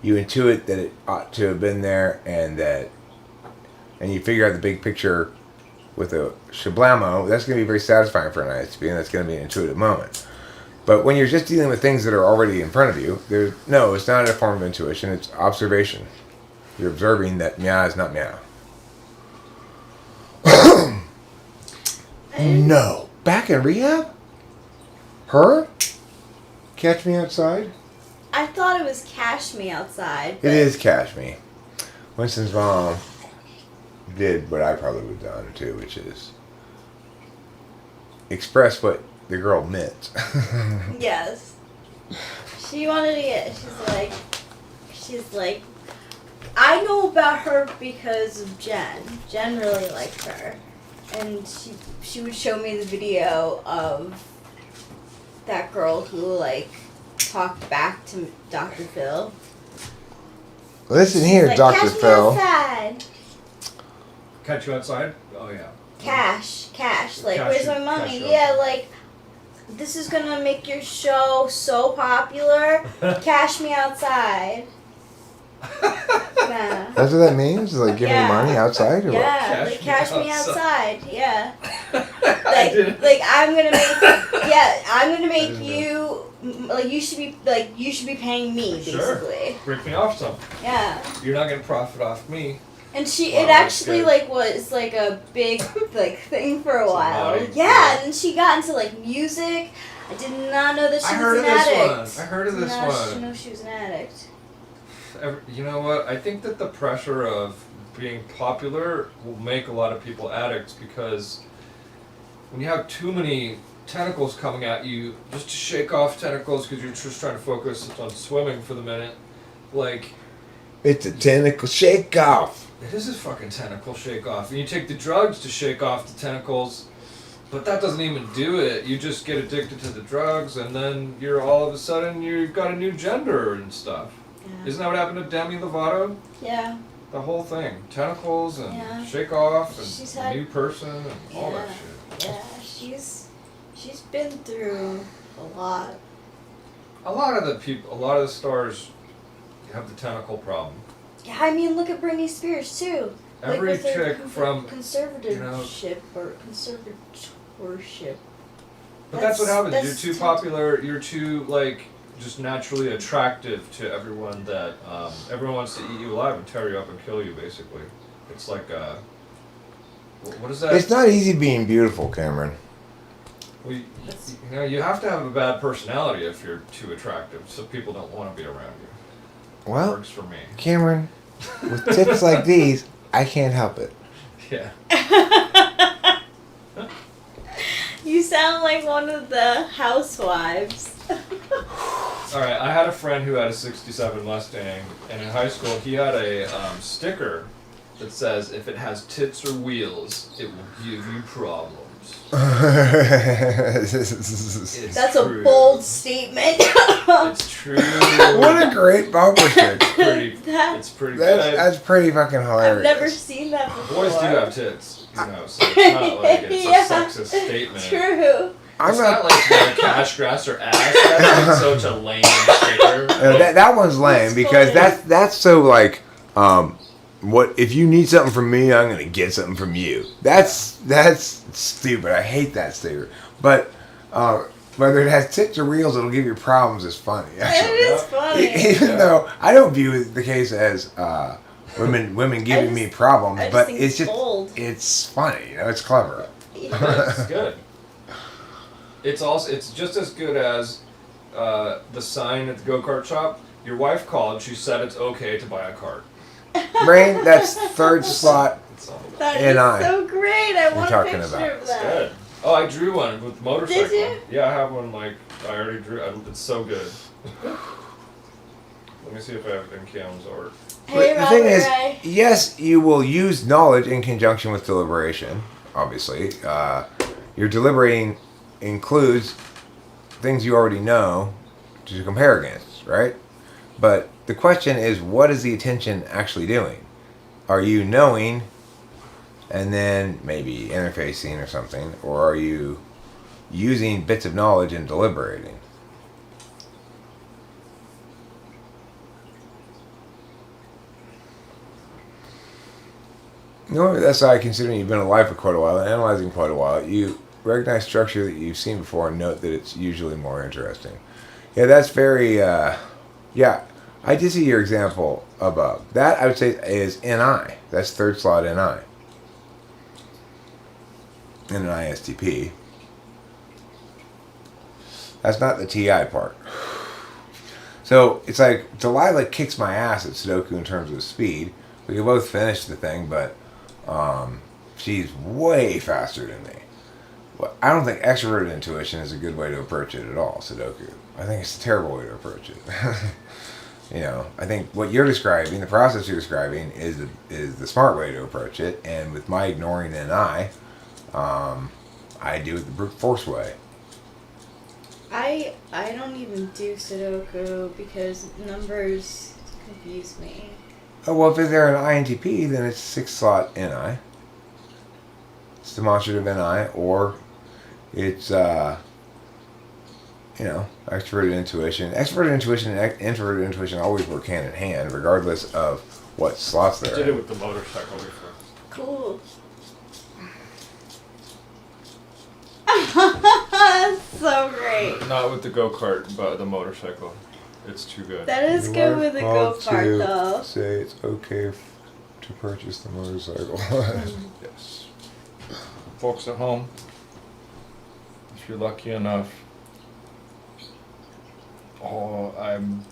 you intuit that it ought to have been there, and you figure out the big picture with a shablamo. That's going to be very satisfying for an ISTP, and that's going to be an intuitive moment. But when you're just dealing with things that are already in front of you, it's not a form of intuition, it's observation. You're observing that meow is not meow. No. Back in rehab? Her? Catch Me Outside?
I thought it was Cash Me Outside.
It is Catch Me. Winston's mom did what I probably would have done too, which is express what the girl meant.
Yes. She wanted to get, she's like, I know about her because of Jen. Jen really liked her. And she would show me the video of that girl who, talked back to Dr. Phil.
Listen here,
Like,
Dr.
Cash
Phil.
Me outside.
Catch you outside? Oh yeah.
Cash.
Cash
Where's
you-
my money?
cash you
Yeah, this is gonna make your show so popular. Cash me outside. Yeah.
That's what that means? Like giving
Yeah.
money outside? Or what?
Yeah,
Cash
cash
me
me outside. Yeah.
I didn't-
I'm gonna make
didn't
you you should be paying me
Sure.
basically.
Break me off some.
Yeah.
You're not gonna profit off me.
And
Wow,
it
that's
actually
good.
was a big thing for a
It's a
while.
naughty
Yeah,
girl.
and she got into music. I did not know that she
I
was
heard
an
of this
addict.
one. I heard of this
Did not
one.
know she was an addict.
You know what? I think that the pressure of being popular will make a lot of people addicts, because when you have too many tentacles coming at you, just to shake off tentacles because you're just trying to focus on swimming for the minute,
It's a tentacle shake off.
It is a fucking tentacle shake off. And you take the drugs to shake off the tentacles, but that doesn't even do it. You just get addicted to the drugs, and then you're all of a sudden you've got a new gender and stuff.
Yeah.
Isn't that what happened to Demi Lovato?
Yeah.
The whole thing. Tentacles and
Yeah.
shake off and
She's
a
had-
new person and all that shit.
Yeah, she's been through a lot.
A lot of the stars have the tentacle problem.
Yeah, I mean, look at Britney Spears too.
Every
with her
chick from
conservatorship or conservatorship.
But that's what happens. You're
that's
too
t-
popular. You're too just naturally attractive to everyone that everyone wants to eat you alive and tear you up and kill you. Basically, it's like what is that?
It's not easy being beautiful, Cameron.
You have to have a bad personality if you're too attractive, so people don't want to be around you.
Well,
Works for me.
Cameron, with tips like these, I can't help it.
Yeah.
You sound like one of the housewives.
All right. I had a friend who had a '67 Mustang, and in high school he had a sticker that says, "If it has tits or wheels, it will give you problems." It's
That's
true.
a bold statement.
It's true.
What a great bumper stick.
It's pretty good.
That's pretty fucking
I've
hilarious.
never seen that before.
Boys do have tits, so it's not like it's
Yeah,
a sexist statement.
True.
I'm
It's
not.
not like you're a cash grass or ass. That's like such a lame sticker.
That one's lame
That's
because
funny.
that's so like what if you need something from me, I'm gonna get something from you. That's stupid. I hate that sticker. But whether it has tits or wheels, it'll give you problems. Is funny.
It
Actually,
is funny.
even though I don't view the case as women giving me problems,
I just
but
think
it's just
bold.
it's funny. It's clever.
It's good. It's just as good as the sign at the go-kart shop. Your wife called. She said it's okay to buy a cart.
Brain, that's third slot.
It's all
That
And
is
I-
so great. I want a
talking
picture
about.
of
It's
that.
good. Oh, I drew one with motorcycle.
Did you?
Yeah, I have one. I already drew. It's so good. Let me see if I have it in Cam's art.
Hey,
The
Robert
thing is,
Ray.
yes, you will use knowledge in conjunction with deliberation. Obviously, your deliberating includes things you already know to compare against, right? But the question is, what is the attention actually doing? Are you knowing and then maybe interfacing or something, or are you using bits of knowledge and deliberating? That's why, considering you've been alive for quite a while and analyzing quite a while, you recognize structure that you've seen before and note that it's usually more interesting. Yeah, that's very, yeah, I did see your example above. That, I would say, is NI. That's third slot NI. And an ISTP. That's not the TI part. So, it's like, Delilah kicks my ass at Sudoku in terms of speed. We can both finish the thing, but she's way faster than me. Well, I don't think extroverted intuition is a good way to approach it at all, Sudoku. I think it's a terrible way to approach it. I think what you're describing, the process you're describing, is the smart way to approach it. And with my ignoring NI, I do it the brute force way.
I don't even do Sudoku because numbers confuse me.
Oh, well, if they're an INTP, then it's 6 slot NI. It's demonstrative NI, or it's, extroverted intuition. Extroverted intuition and introverted intuition always work hand in hand, regardless of what slots
I
they're
did it
in.
with the motorcycle before.
Cool. So great.
Not with the go-kart, but the motorcycle. It's too good.
That is
Your
good
wife
with a
called
go-kart
to
though.
Say it's okay to purchase the motorcycle.
Yes. Folks at home, if you're lucky enough, I'm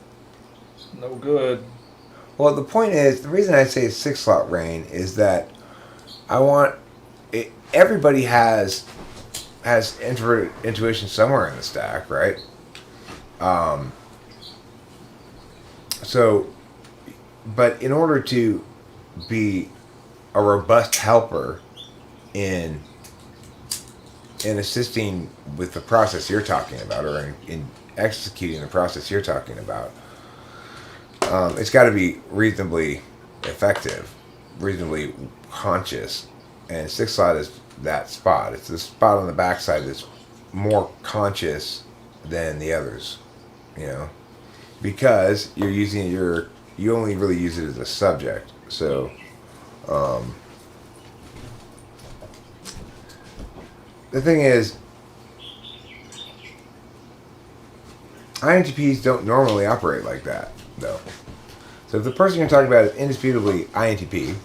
no good.
Well, the point is, the reason I say it's 6 slot rain is that I want it, everybody has introverted intuition somewhere in the stack, right? So but in order to be a robust helper in assisting with the process you're talking about, or in executing the process you're talking about, it's got to be reasonably effective, reasonably conscious, and sixth slot is that spot. It's the spot on the backside that's more conscious than the others, because you're using you only really use it as a subject. So, the thing is, INTPs don't normally operate like that, though. So if the person you're talking about is indisputably INTP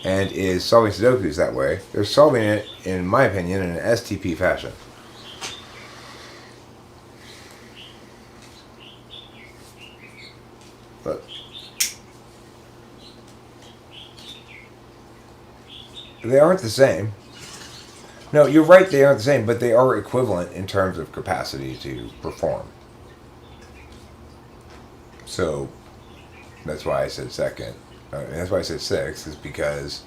and is solving Sudokus that way, they're solving it, in my opinion, in an STP fashion. But they aren't the same. No, you're right, they aren't the same, but they are equivalent in terms of capacity to perform. So that's why I said second. That's why I said sixth, is because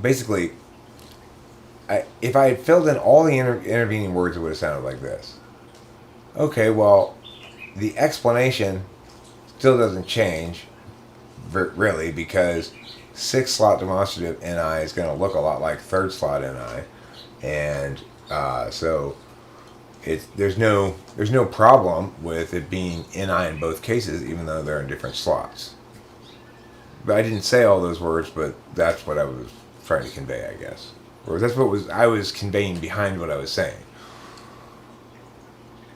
basically, if I had filled in all the intervening words, it would have sounded like this. Okay, well, the explanation still doesn't change, really, because sixth slot demonstrative NI is going to look a lot like third slot NI, and so there's no problem with it being NI in both cases, even though they're in different slots. But I didn't say all those words, but that's what I was trying to convey, I guess, or that's what I was conveying behind what I was saying.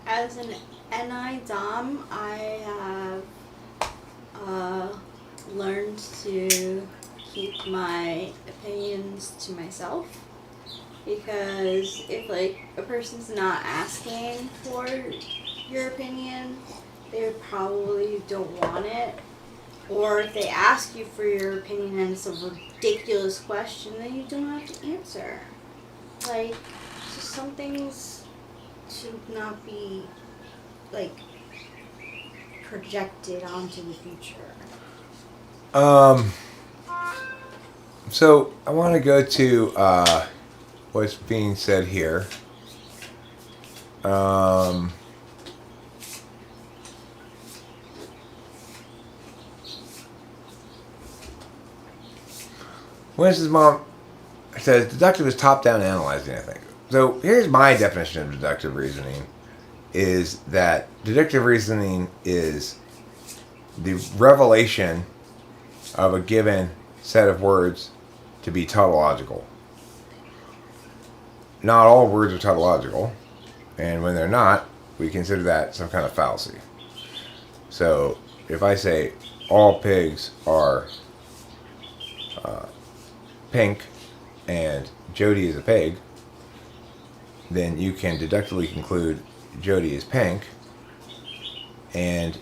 As an NI Dom, I have learned to keep my opinions to myself, because if a person's not asking for your opinion, they probably don't want it. Or if they ask you for your opinion and it's a ridiculous question, then you don't have to answer. Just some things should not be projected onto the future.
So I want to go to what's being said here. Winston's mom says deductive is top-down analyzing, I think. So here's my definition of deductive reasoning, is that deductive reasoning is the revelation of a given set of words to be tautological. Not all words are tautological, and when they're not, we consider that some kind of fallacy. So if I say all pigs are pink and Jody is a pig, then you can deductively conclude Jody is pink, and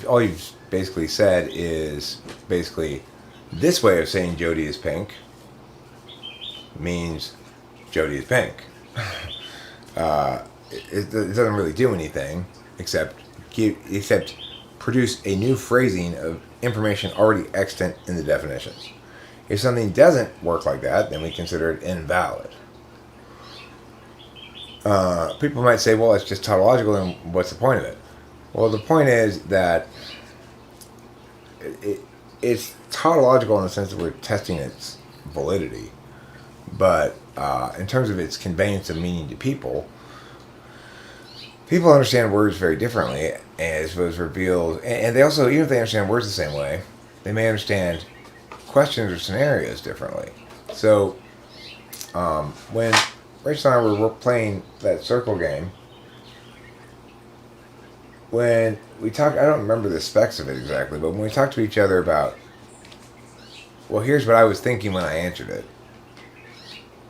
all you've basically said is basically this way of saying Jody is pink means Jody is pink. It doesn't really do anything except produce a new phrasing of information already extant in the definitions. If something doesn't work like that, then we consider it invalid. People might say, well, it's just tautological, and what's the point of it? Well, the point is that it's tautological in the sense that we're testing its validity. But in terms of its conveyance of meaning to people understand words very differently, as was revealed. And they also, even if they understand words the same way, they may understand questions or scenarios differently. So when Rachel and I were playing that circle game, when we talked, I don't remember the specs of it exactly, but when we talked to each other about, well, here's what I was thinking when I answered it,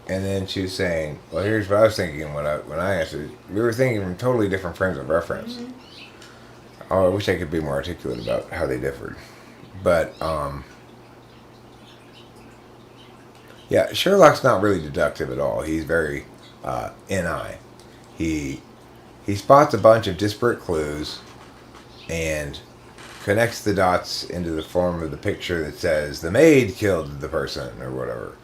and then she was saying, well, here's what I was thinking when I answered it, we were thinking from totally different frames of reference. Mm-hmm. Oh, I wish I could be more articulate about how they differed. But yeah, Sherlock's not really deductive at all. He's very NI. He spots a bunch of disparate clues and connects the dots into the form of the picture that says the maid killed the person or whatever.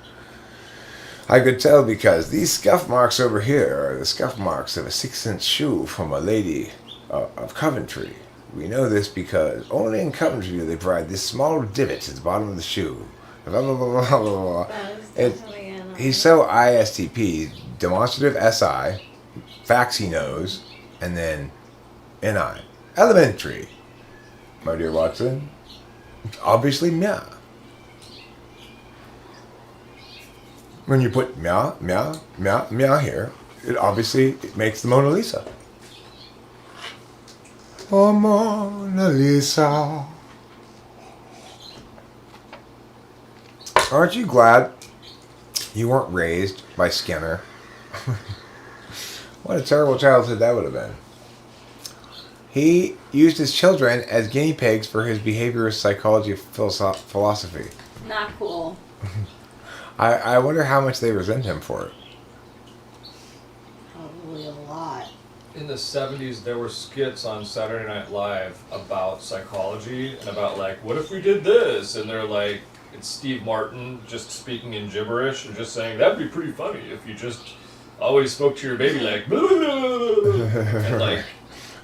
I could tell because these scuff marks over here are the scuff marks of a 6-inch shoe from a lady of Coventry. We know this because only in Coventry do they provide this small divot at the bottom of the shoe. Blah, blah, blah, blah, blah.
That is definitely an
He's so ISTP, demonstrative SI, facts he knows, and then NI. Elementary. My dear Watson, obviously meow. When you put meow, meow, meow, meow here, it makes the Mona Lisa. Oh, Mona Lisa. Aren't you glad you weren't raised by Skinner? What a terrible childhood that would have been. He used his children as guinea pigs for his behaviorist psychology philosophy.
not cool.
I wonder how much they resent him for it.
Probably a lot.
In the 70s, there were skits on Saturday Night Live about psychology and about, like, what if we did this? And they're like, it's Steve Martin just speaking in gibberish and just saying, that'd be pretty funny if you just always spoke to your baby like, and like,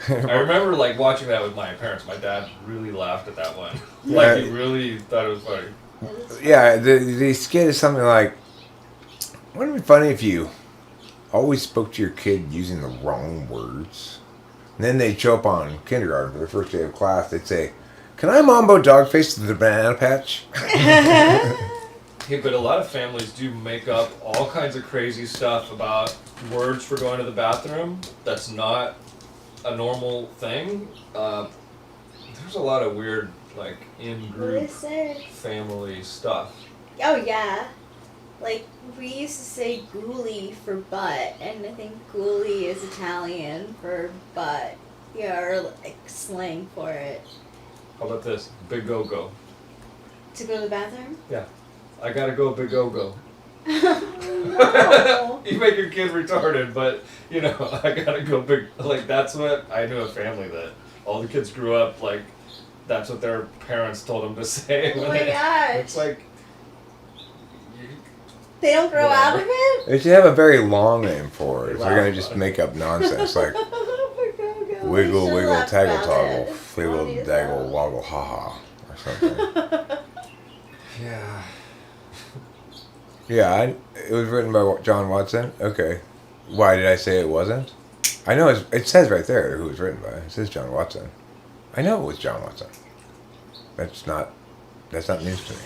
I remember like watching that with my parents. My dad really laughed at that one. Like, he really thought it was funny.
Yeah, the skit is something like, wouldn't it be funny if you always spoke to your kid using the wrong words? And then they'd show up on kindergarten for the first day of class. They'd say, can I mambo dog face to the banana patch?
Hey, but a lot of families do make up all kinds of crazy stuff about words for going to the bathroom. That's not a normal thing. There's a lot of weird, like, in-group family stuff.
Oh yeah, like we used to say "ghoulie" for butt, and I think "ghoulie" is Italian for butt, yeah, or like slang for it.
How about this? Big go-go.
To go to the bathroom?
Yeah. I gotta go big go-go.
No.
You make your kid retarded, but, you know, I gotta go big. Like, that's what, I knew a family that all the kids grew up, like, that's what their parents told them to say.
Oh my gosh.
It's like,
They don't grow out of it?
They should have a very long name for it. If they're going to just make up nonsense like wiggle, wiggle, taggle, toggle, figgle, daggle, woggle, ha-ha, or something.
yeah.
Yeah, it was written by John Watson. Okay. Why did I say it wasn't? I know it says right there who it was written by. It says John Watson. I know it was John Watson. That's not news to me.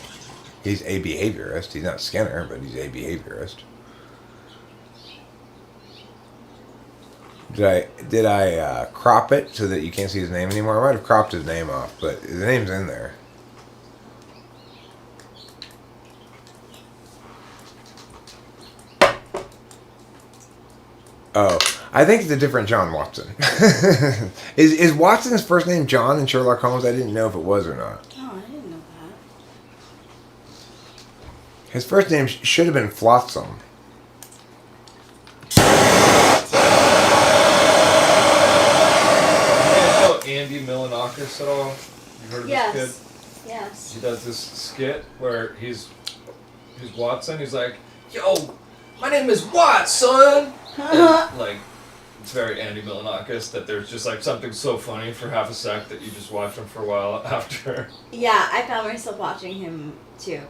He's a behaviorist. He's not Skinner, but he's a behaviorist. Did I crop it so that you can't see his name anymore? I might have cropped his name off, but his name's in there. Oh, I think it's a different John Watson. Is Watson's first name John in Sherlock Holmes? I didn't know if it was or not.
Oh, I didn't know that.
His first name should have been Flotsam.
Andy Milonakis at all? You heard of this kid?
Yes.
He does this skit where he's Watson. He's like, yo, my name is Watson. And, like, it's very Andy Milonakis that there's just like something so funny for half a sec that you just watch him for a while after.
Yeah, I found myself watching him too.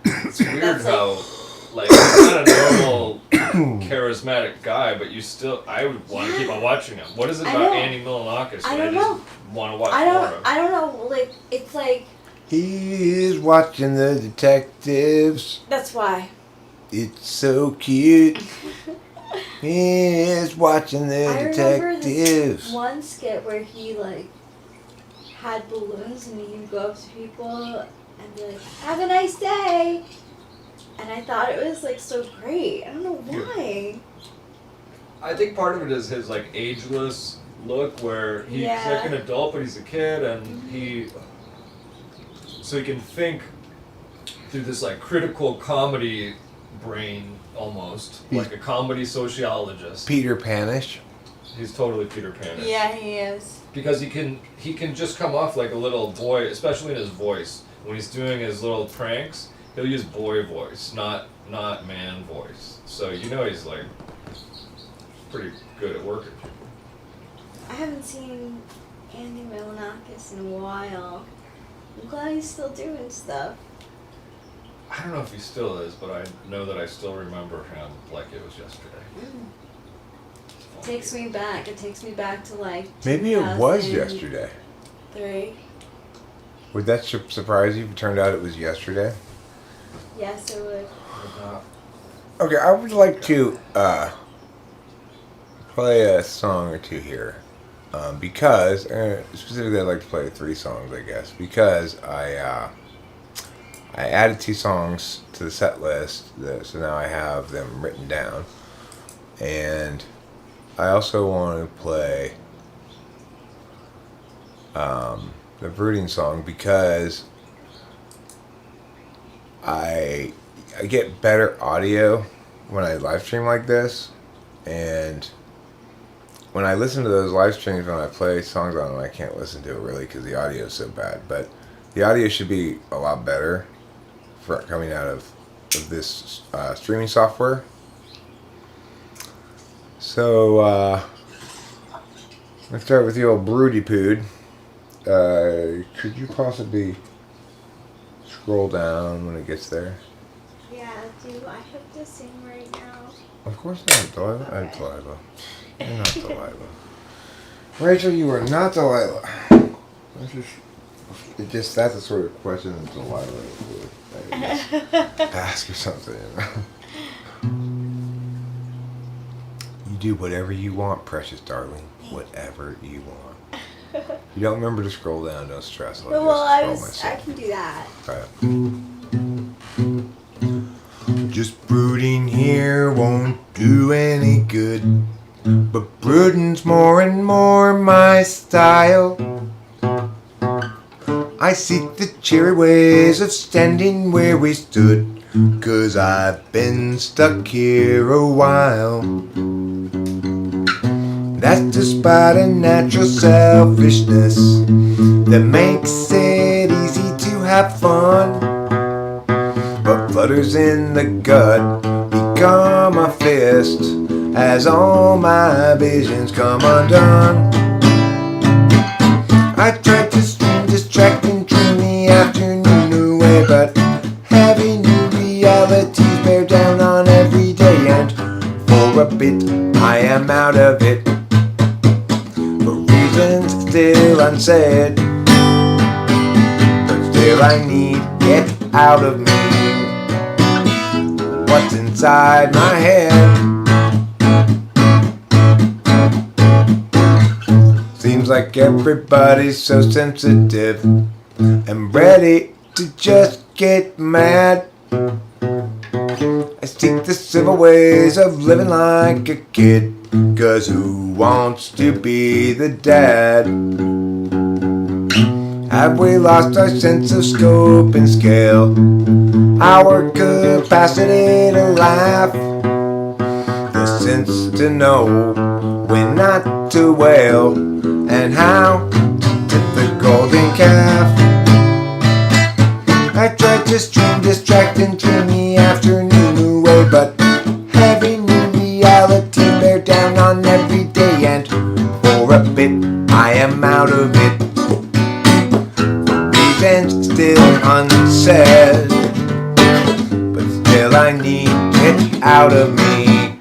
It's weird
That's
how, like, he's not a normal, charismatic guy, but I would want to keep on watching him. What is it
I
about
know.
Andy Milonakis
I
that
don't
I
know.
just want to watch
I
more of?
don't know, like, it's like,
He is watching the detectives.
that's why.
It's so cute. He is watching the
I remember this
detectives.
one skit where he, like, had balloons and he would go up to people and be like, have a nice day. And I thought it was, like, so great. I don't know why.
I think part of it is his, like, ageless look where he's like an adult, but he's a kid, and so he can think through this, like, critical comedy brain almost, like a comedy sociologist.
Peter Panish.
He's totally Peter Pan.
Yeah, he is.
because he can just come off like a little boy, especially in his voice. When he's doing his little pranks, he'll use boy voice, not man voice. So he's like pretty good at working.
I haven't seen Andy Milonakis in a while. I'm glad he's still doing stuff.
I don't know if he still is, but I know that I still remember him like it was yesterday.
It takes me back. It takes me back to like.
Maybe it was yesterday.
3.
Would that surprise you if it turned out it was yesterday?
Yes, it would.
Okay, I would like to play a song or two here. Because, specifically I'd like to play 3 songs, I guess. Because I added 2 songs to the set list, so now I have them written down. And I also want to play the Brooding song because I get better audio when I live stream like this, and when I listen to those live streams, when I play songs on them, I can't listen to it really because the audio is so bad. But the audio should be a lot better for coming out of this streaming software. So let's start with the old Broody Pood. Could you possibly scroll down when it gets there?
Yeah, do I have to sing right now?
Of course not, Delilah.
Okay.
I'm Delilah. You're not Delilah. Rachel, you are not Delilah. That's the sort of question that Delilah would ask or something. You do whatever you want, precious darling. Whatever you want. You don't remember to scroll down, don't stress. I'll
I can do that.
Right. Just brooding here won't do any good, but brooding's more and more my style. I seek the cheery ways of standing where we stood, 'cause I've been stuck here a while. That's despite a natural selfishness that makes it easy to have fun, but flutters in the gut become a fist as all my visions come undone. I tried to stream distracting dreamy afternoon away, but heavy new realities bear down on every day, and for a bit I am out of it, for reasons still unsaid, but still I need it out of me. What's inside my head seems like everybody's so sensitive and ready to just get mad. I seek the civil ways of living like a kid, 'cause who wants to be the dad? Have we lost our sense of scope and scale, our capacity to laugh, the sense to know when not to wail, and how to tip the golden calf? I tried to stream distracting dreamy afternoon away, but heavy new reality bear down on every day, and for a bit I am out of it. Reasons still unsaid, but still I need it out of me.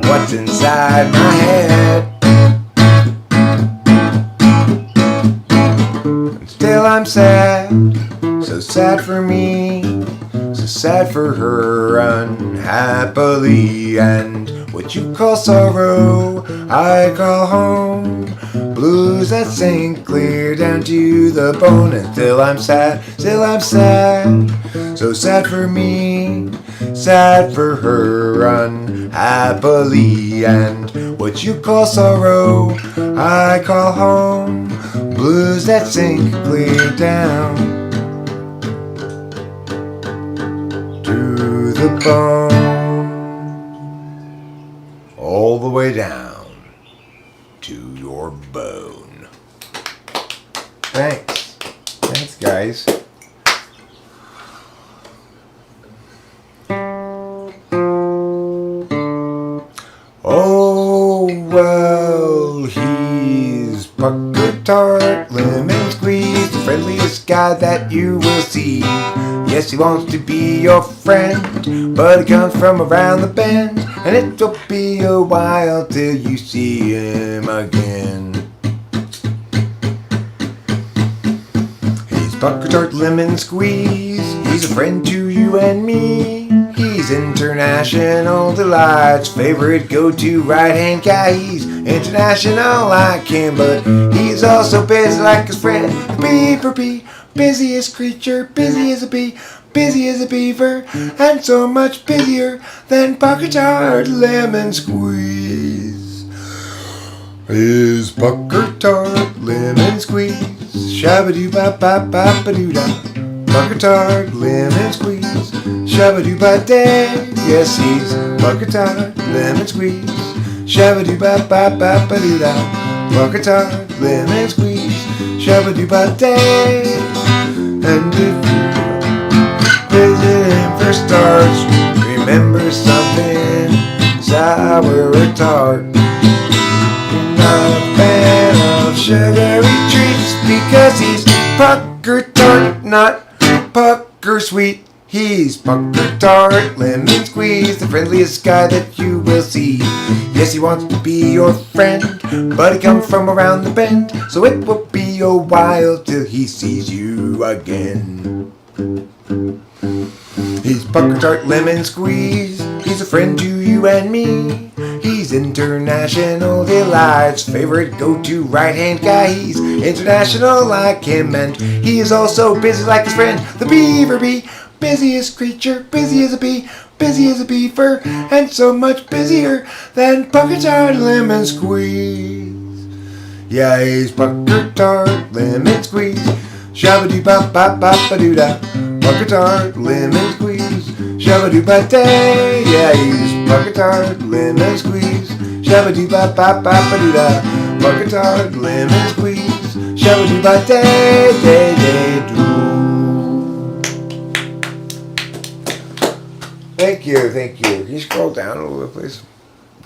What's inside my head? And still I'm sad, so sad for me, so sad for her unhappily, and what you call sorrow I call home, blues that sink clear down to the bone, and still I'm sad, so sad for me, sad for her unhappily, and what you call sorrow I call home, blues that sink clear down to the bone, all the way down to your bone. well, he's pucker tart, lemon squeeze, the friendliest guy that you will see. Yes, he wants to be your friend, but he comes from around the bend, and it will be a while till you see him again. He's pucker tart, lemon squeeze, he's a friend to you and me. He's international delights, favorite go-to right-hand guy. He's international like him, but he's also busy like his friend, the beaver bee. Busiest creature, busy as a bee, busy as a beaver, and so much busier than pucker tart lemon squeeze. Is pucker tart lemon squeeze, shabba-doo-ba-ba-ba-ba-doo-da. Pucker tart lemon squeeze, shabba-doo-ba-day. Yes, he's pucker tart lemon squeeze, shabba-doo-ba-ba-ba-ba-doo-da. Pucker tart lemon squeeze, shabba-doo-ba-day. And if you visit him for starts, remember something sour or tart. You're not a fan of sugary treats because he's pucker tart, not pucker sweet. He's pucker tart, lemon squeeze, the friendliest guy that you will see. Yes, he wants to be your friend, but he comes from around the bend, so it will be a while till he sees you again. He's pucker tart, lemon squeeze, he's a friend to you and me. He's international delights, favorite go-to right-hand guy. He's international like him, and he is also busy like his friend, the beaver bee. Busiest creature, busy as a bee, busy as a beaver, and so much busier than pucker tart lemon squeeze. Yeah, he's pucker tart lemon squeeze, shabba-doo-ba-ba-ba-ba-doo-da. Pucker tart lemon squeeze, shabba-doo-ba-day. Yeah, he's pucker tart lemon squeeze, shabba-doo-ba-ba-ba-ba-doo-da. Pucker tart lemon squeeze, shabba-doo-ba-day, day, day, doo. Thank you. Can you scroll down a little bit, please?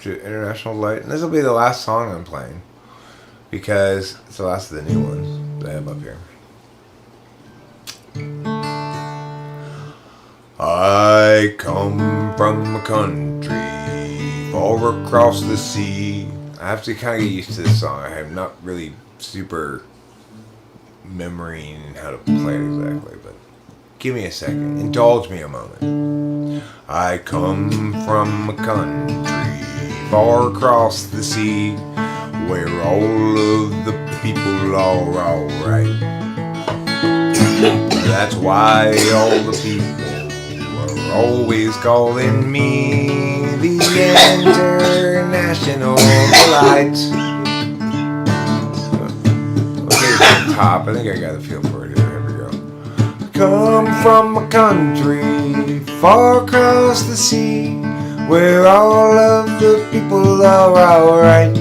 To International Light. And this will be the last song I'm playing, because it's the last of the new ones that I have up here. I come from a country far across the sea. I have to kind of get used to this song. I am not really super memorying how to play it exactly, but give me a second. Indulge me a moment. I come from a country far across the sea, where all of the people are alright. That's why all the people are always calling me the International Delight. Okay, from the top. I think I got a feel for it here. Here we go. Come from a country far across the sea, where all of the people are alright.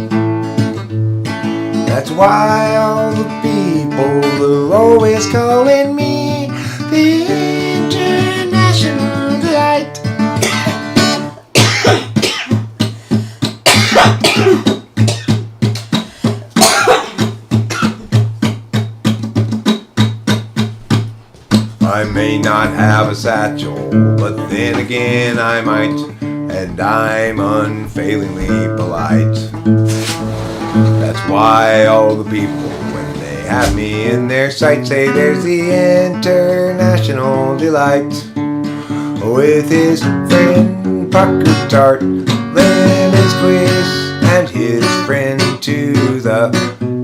That's why all the people are always calling me the International Delight. I may not have a satchel, but then again I might, and I'm unfailingly polite. That's why all the people, when they have me in their sight, say there's the International Delight. With his friend Pucker Tart, Lemon Squeeze, and his friend to the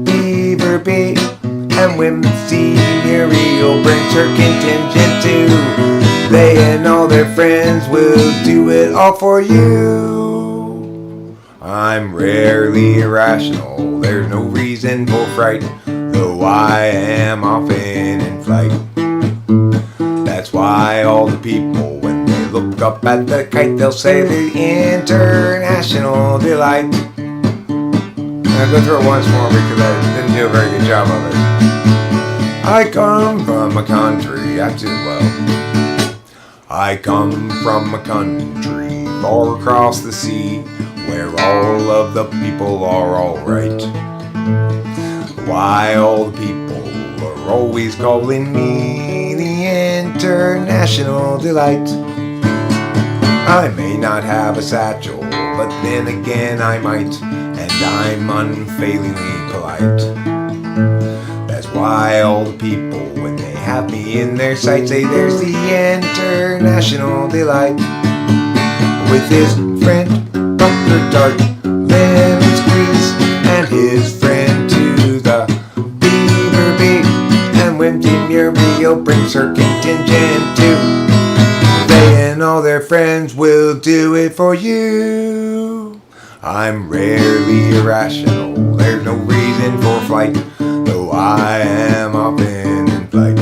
Beaver Bee. And when see Muriel brings her contingent too, they and all their friends will do it all for you. I'm rarely irrational, there's no reason for fright, though I am often in flight. That's why all the people, when they look up at the kite, they'll say the International Delight. I'll go through it once more because I didn't do a very good job of it. I come from a country, I do well. I come from a country far across the sea, where all of the people are alright. Why all the people are always calling me the international delight. I may not have a satchel, but then again I might, and I'm unfailingly polite. That's why all the people, when they have me in their sight, say there's the international delight. With his friend Bunker Dart, Lemon Squeeze, and his friend to the Beaver Bee, and when Tim Uriel brings her contingent too, they and all their friends will do it for you. I'm rarely irrational, there's no reason for flight, though I am often in flight.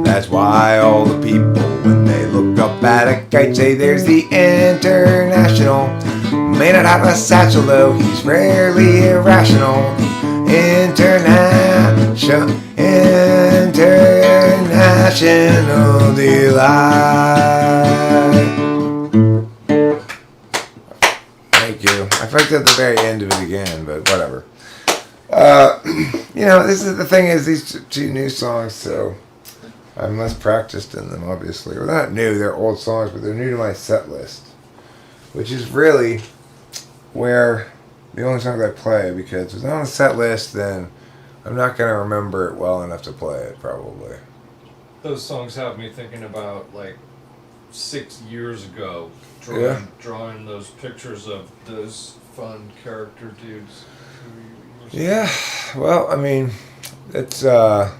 That's why all the people, when they look up at a kite, say there's the international. May not have a satchel though, he's rarely irrational. International delight. Thank you. I fucked at the very end of it again, but whatever. This is the thing is these two new songs, so I'm less practiced in them, obviously. Well, not new, they're old songs, but they're new to my set list, which is really where the only songs I play, because if it's not on the set list, then I'm not going to remember it well enough to play it, probably.
Those songs have me thinking about, like, 6 years ago, drawing those pictures of those fun character dudes.
Yeah, well, I mean, that's
Parker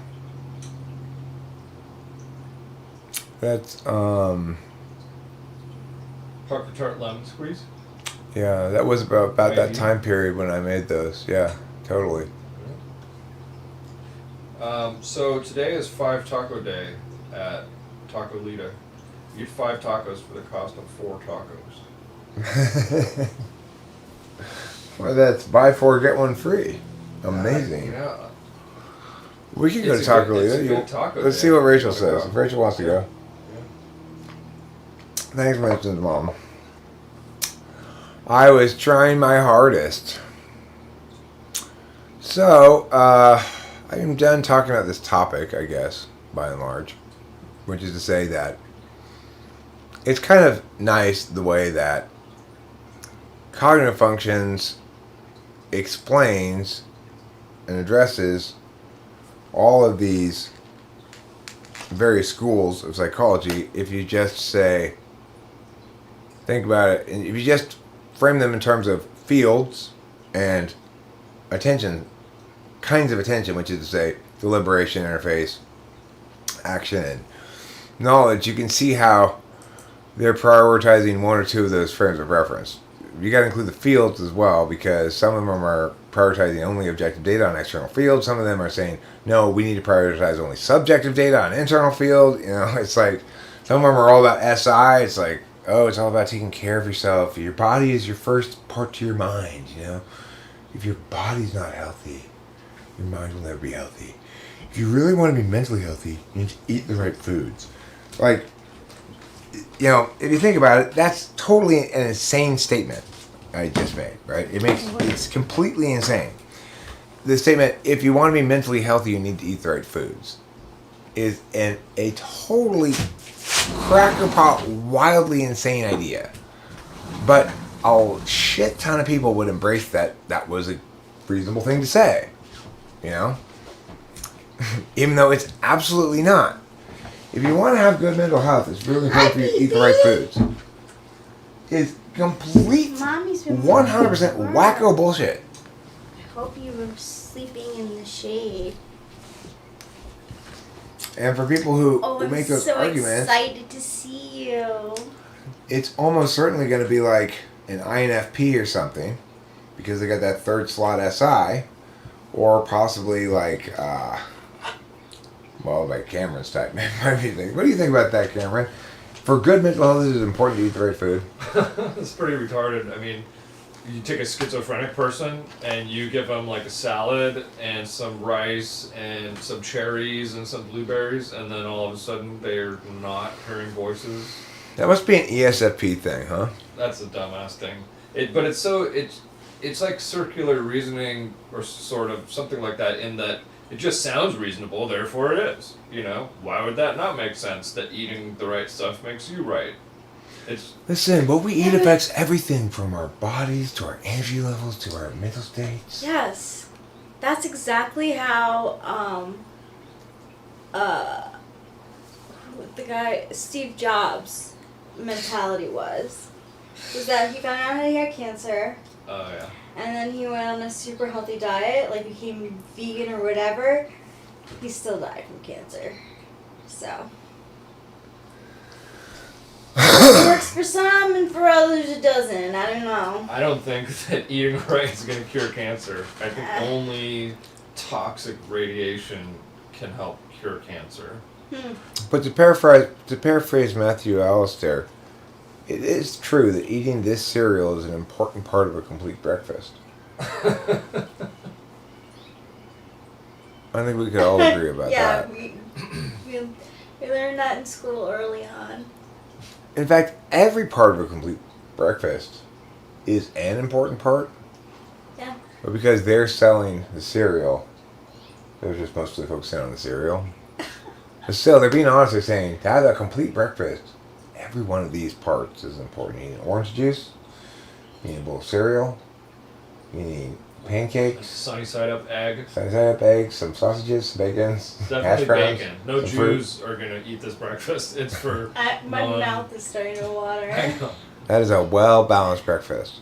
Tart Lemon Squeeze?
yeah, that was about that
Maybe.
time period when I made those. Yeah, totally.
So today is 5 Taco Day at Taco Lita. You get 5 tacos for the cost of 4 tacos.
Well, that's buy 4 get 1 free. Amazing.
Yeah.
We can go
It's
to
a
Taco
good- it's a
Lita.
good taco
Let's
day.
see what Rachel
Wanna
says.
go?
If Rachel wants to go. Thanks, Winston's mom. I was trying my hardest. So, I'm done talking about this topic, I guess, by and large. Which is to say that it's kind of nice the way that cognitive functions explains and addresses all of these various schools of psychology if you just say, think about it, and if you just frame them in terms of fields and attention, kinds of attention, which is to say deliberation, interface, action, and knowledge, you can see how they're prioritizing one or two of those frames of reference. You got to include the fields as well, because some of them are prioritizing only objective data on external fields. Some of them are saying, no, we need to prioritize only subjective data on internal field. It's like some of them are all about SI. It's like, oh, it's all about taking care of yourself. Your body is your first part to your mind. If your body's not healthy, your mind will never be healthy. If you really want to be mentally healthy, you need to eat the right foods. Like, if you think about it, that's totally an insane statement I just made, right? It's completely insane. The statement, if you want to be mentally healthy, you need to eat the right foods, is a totally cracker-pot, wildly insane idea. But a shit ton of people would embrace that was a reasonable thing to say, even though it's absolutely not. If you want to have good mental health, it's really important for you to eat the right foods. It's complete, 100% wacko bullshit.
I hope you were sleeping in the shade.
And for people who
I'm
make those
so
arguments,
excited to see you.
it's almost certainly going to be like an INFP or something, because they got that third slot SI, or possibly like, like Cameron's type. What do you think about that, Cameron? For good mental health, it is important to eat the right food.
It's pretty retarded. I mean, you take a schizophrenic person and you give them like a salad and some rice and some cherries and some blueberries, and then all of a sudden they're not hearing voices.
That must be an ESFP thing, huh?
That's a dumbass thing. But it's like circular reasoning or sort of something like that in that it just sounds reasonable, therefore it is. You know, why would that not make sense that eating the right stuff makes you right?
Listen, what we eat affects everything from our bodies to our energy levels to our mental states.
Yes. That's exactly how the guy Steve Jobs' mentality was that he found out he had cancer.
Oh yeah.
And then he went on a super healthy diet, like became vegan or whatever. He still died from cancer. So it works for some and for others it doesn't. I don't know.
I don't think that eating right is going to cure cancer. I think only toxic radiation can help cure cancer.
But to paraphrase Matthew Alistair, it is true that eating this cereal is an important part of a complete breakfast. I think we could all agree about that.
Yeah, we learned that in school early on.
In fact, every part of a complete breakfast is an important part.
Yeah.
But because they're selling the cereal, they're just mostly focusing on the cereal. But still, they're being honest. They're saying, to have a complete breakfast, every one of these parts is important. You need orange juice, you need a bowl of cereal, you need pancakes,
Sunny side up egg.
side up eggs, some sausages, some bacon, hash
Definitely
browns,
bacon. No
some
Jews are going to eat this breakfast. It's for
My mouth is starting to water.
I know.
That is a well-balanced breakfast.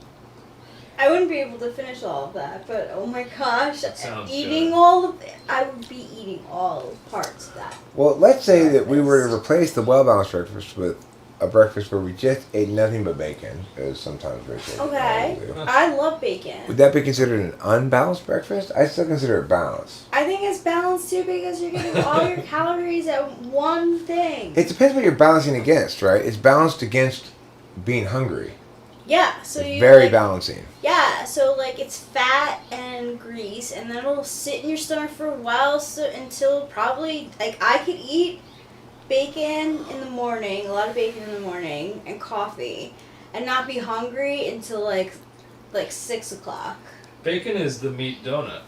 I wouldn't be able to finish all of that, but oh my gosh,
That sounds
eating
good.
all of it, I would be eating all parts of that.
Well, let's say that we were to replace the well-balanced breakfast with a breakfast where we just ate nothing but bacon, as sometimes Rachel
Okay,
will do.
I love bacon.
Would that be considered an unbalanced breakfast? I still consider it balanced.
I think it's balanced too because you're getting all your calories at one thing.
It depends what you're balancing against, right? It's balanced against being hungry.
Yeah, so
It's
you
very
like,
balancing.
Yeah, so like it's fat and grease, and then it'll sit in your stomach for a while, so until probably like I could eat bacon in the morning, a lot of bacon in the morning, and coffee, and not be hungry until like 6 o'clock.
Bacon is the meat donut.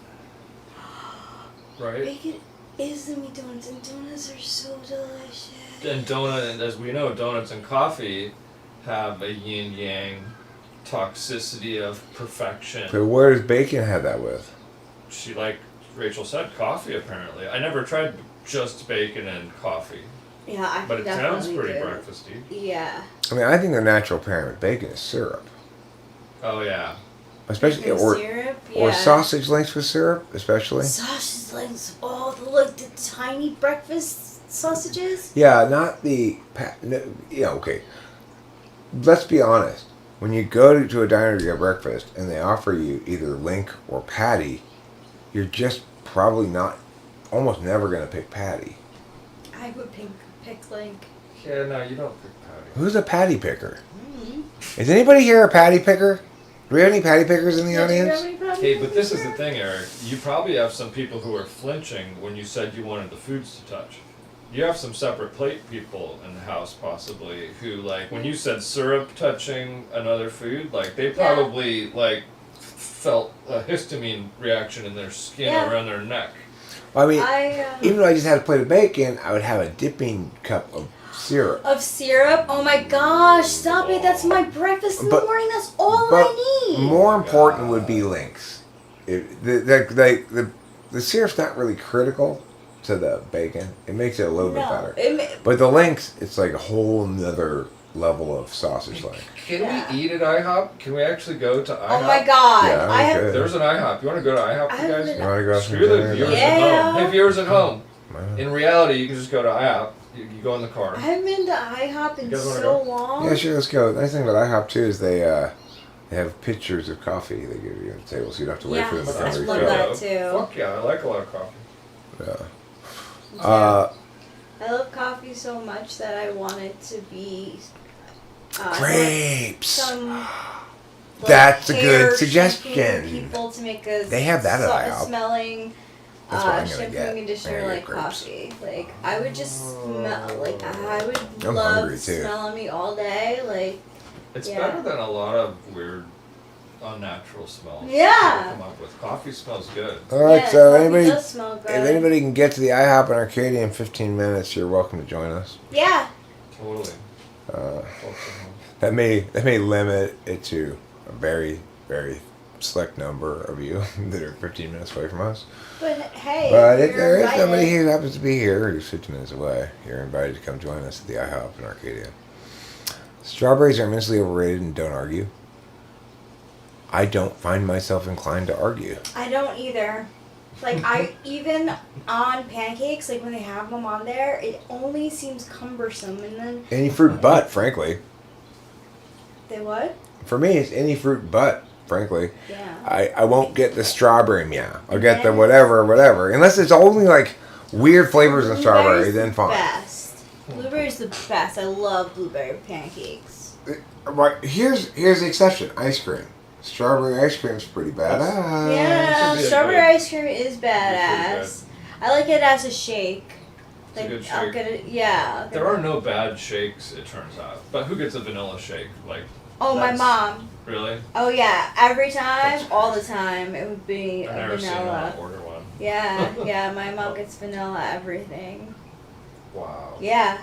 Right?
Bacon is the meat donuts, and donuts are so delicious.
And as we know, donuts and coffee have a yin-yang toxicity of perfection.
But where does bacon have that with?
She, like Rachel said, coffee apparently. I never tried just bacon and coffee.
Yeah, I
But it sounds
definitely
pretty
do.
breakfasty.
Yeah.
I mean, I think the natural parent with bacon is syrup.
Oh yeah.
Especially,
Bacon
or
syrup,
or
yeah.
sausage links with syrup, especially.
Sausage links, the tiny breakfast sausages.
Yeah, not the... okay. Let's be honest. When you go to a diner to get breakfast and they offer you either link or patty, you're just probably not, almost never going to pick patty.
I would pick link.
Yeah, no, you don't pick patty.
Who's a patty picker?
Mm-hmm.
Is anybody here a patty picker? Do we have any patty pickers in the audience?
Hey, but this is the thing, Eric. You probably have some people who are flinching when you said you wanted the foods to touch. You have some separate plate people in the house, possibly, who, like, when you said syrup touching another food, like, they probably, like, felt a histamine reaction in their skin around their neck.
Well, I mean, even though I just had a plate of bacon, I would have a dipping cup of syrup.
Of syrup? Oh my gosh, stop it. That's my breakfast in the morning. That's all I need.
More important would be links. The syrup's not really critical to the bacon. It makes it a little bit better. But the links, it's like a whole nother level of sausage link.
Can we eat at IHOP? Can we actually go to IHOP?
Oh my god.
Yeah,
There's an IHOP. You want to go to IHOP, you guys?
You want to go
Screw the viewers at home. Hey, viewers at home.
Wow.
In reality, you can just go to IHOP. You go in the car.
I haven't been to IHOP in so long.
Yeah, sure, let's go. The nice thing about IHOP, too, is they have pictures of coffee they give you at the table, so you don't have to wait for them to come
I
to your
love
show.
that too.
Fuck yeah, I like a lot of coffee.
Yeah.
I love coffee so much that I want it to be
grapes.
Some,
that's a good
hair
suggestion.
shampoo people to make a
They have that at IHOP.
smelling
That's what I'm gonna
shampoo
get.
and conditioner
I'm gonna
like
get grapes.
coffee. Like I would just smell like I would
I'm
love
hungry,
to
too.
smell on me all day. Like
It's better than a lot of weird unnatural smells.
Yeah.
People come up with. Coffee smells good.
All right,
Yeah,
so
coffee
anybody,
does smell good.
if anybody can get to the IHOP in Arcadia in 15 minutes, you're welcome to join us.
Yeah.
Totally.
That may limit it to a very, very select number of you that are 15 minutes away from us.
But hey,
But if
you're
there is
invited.
somebody who happens to be here who's 15 minutes away, you're invited to come join us at the IHOP in Arcadia. Strawberries are immensely overrated and don't argue. I don't find myself inclined to argue.
I don't either. Like, I even on pancakes, like when they have them on there, it only seems cumbersome. And then
Any fruit but, frankly.
they what?
For me, it's any fruit but, frankly.
Yeah.
I won't get the strawberry meow. I'll get the whatever. Unless it's only like weird flavors in strawberry,
Blueberry's
then
the
fine.
best. Blueberry's the best. I love blueberry pancakes.
Right, here's the exception. Ice cream. Strawberry ice cream is pretty badass.
Yeah,
should be a
strawberry
good-
ice cream is badass. I like it as a shake.
It's a good
I'll
shake.
get it. Yeah.
There are no bad shakes, it turns out. But who gets a vanilla shake? Like,
Oh, my
that's-
mom.
really?
Oh yeah, every time,
That's
all the time, it would be
I've
a
never seen
vanilla.
her order one.
Yeah, my mom gets vanilla everything.
Wow.
Yeah,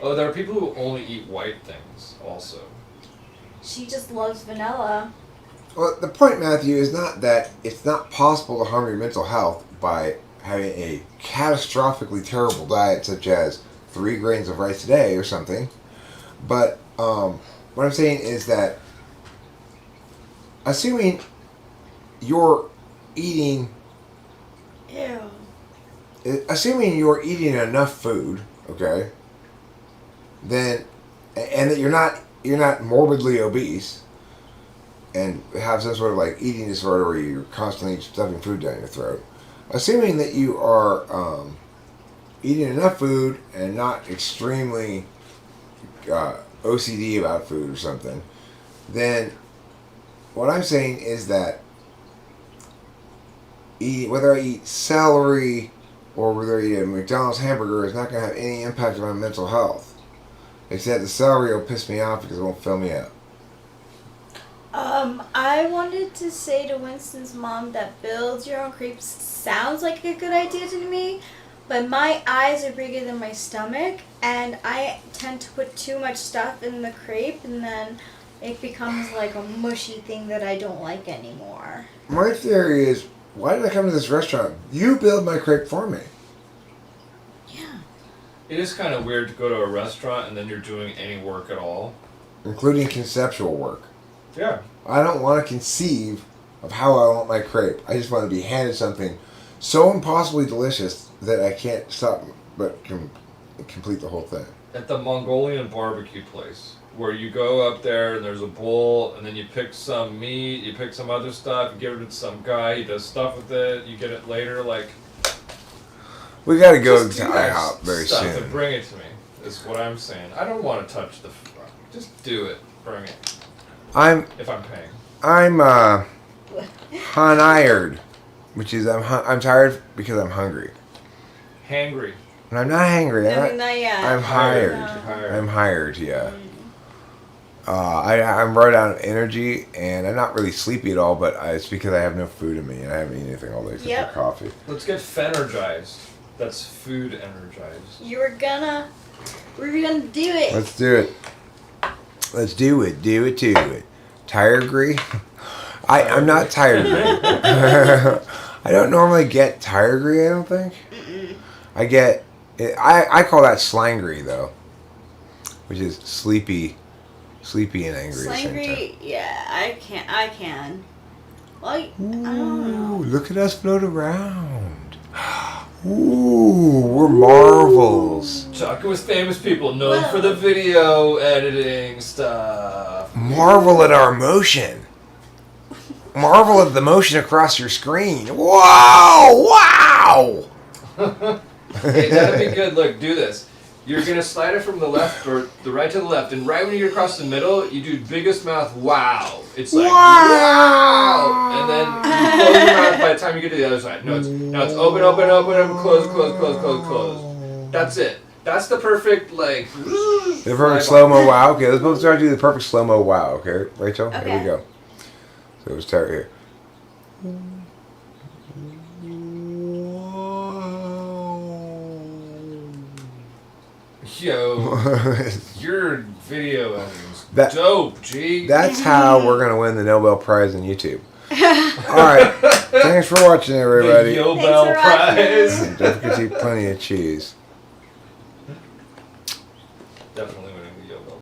Oh, there are people who only eat white things also.
she just loves vanilla.
Well, the point, Matthew, is not that it's not possible to harm your mental health by having a catastrophically terrible diet such as 3 grains of rice a day or something. But what I'm saying is that assuming you're eating enough food, okay, then and that you're not morbidly obese and have some sort of like eating disorder where you're constantly stuffing food down your throat. Assuming that you are eating enough food and not extremely OCD about food or something, then what I'm saying is that whether I eat celery or whether I eat a McDonald's hamburger is not going to have any impact on my mental health. Except the celery will piss me off because it won't fill me up.
I wanted to say to Winston's mom that build your own crepes sounds like a good idea to me, but my eyes are bigger than my stomach, and I tend to put too much stuff in the crepe, and then it becomes like a mushy thing that I don't like anymore.
My theory is, why did I come to this restaurant? You build my crepe for me.
Yeah.
It is kind of weird to go to a restaurant and then you're doing any work at all.
Including conceptual work.
Yeah.
I don't want to conceive of how I want my crepe. I just want to be handed something so impossibly delicious that I can't stop but complete the whole thing.
At the Mongolian barbecue place, where you go up there and there's a bowl, and then you pick some meat, you pick some other stuff, you give it to some guy, he does stuff with it, you get it later, like...
We gotta go
just
to
do that
IHOP very
stuff
soon.
And bring it to me, is what I'm saying. I don't want to touch the... Just do it. Bring it. If I'm paying.
I'm hanired, which is I'm tired because I'm hungry.
Hangry.
And I'm not hangry.
Not yet.
I'm hired.
Hired.
I'm hired. Yeah. I'm right out of energy, and I'm not really sleepy at all. But it's because I have no food in me, and I haven't eaten anything all day except for coffee.
Let's get Fenergized. That's food energized.
We're gonna do it.
Let's do it. Let's do it. Do it to it. Tiregry? I'm not tiregry. I don't normally get tiregry, I don't think. I get... I call that slangry, though. Which is sleepy and angry at the same time.
Slangry, yeah, I can. Well, I don't know.
Ooh, look at us float around. Ooh, we're marvels.
Talking with famous people known for the video editing stuff.
Marvel at our motion. Marvel at the motion across your screen. Whoa! Wow!
Hey, that'd be good. Look, do this. You're gonna slide it from the left or the right to the left, and right when you get across the middle, you do biggest mouth wow. It's like wow, and then you close your mouth by the time you get to the other side. Now it's open, close. That's it. That's the perfect like.
The perfect slow mo wow. Okay, let's both start to do the perfect slow mo wow. Okay, Rachel, here we
Okay.
go. So we'll start here.
Yo, your video editing's
That-
dope, G.
That's how we're going to win the Nobel Prize on YouTube. Alright, thanks for watching, everybody.
The Nobel
Thanks for watching.
Prize.
Don't forget to eat plenty of cheese.
Definitely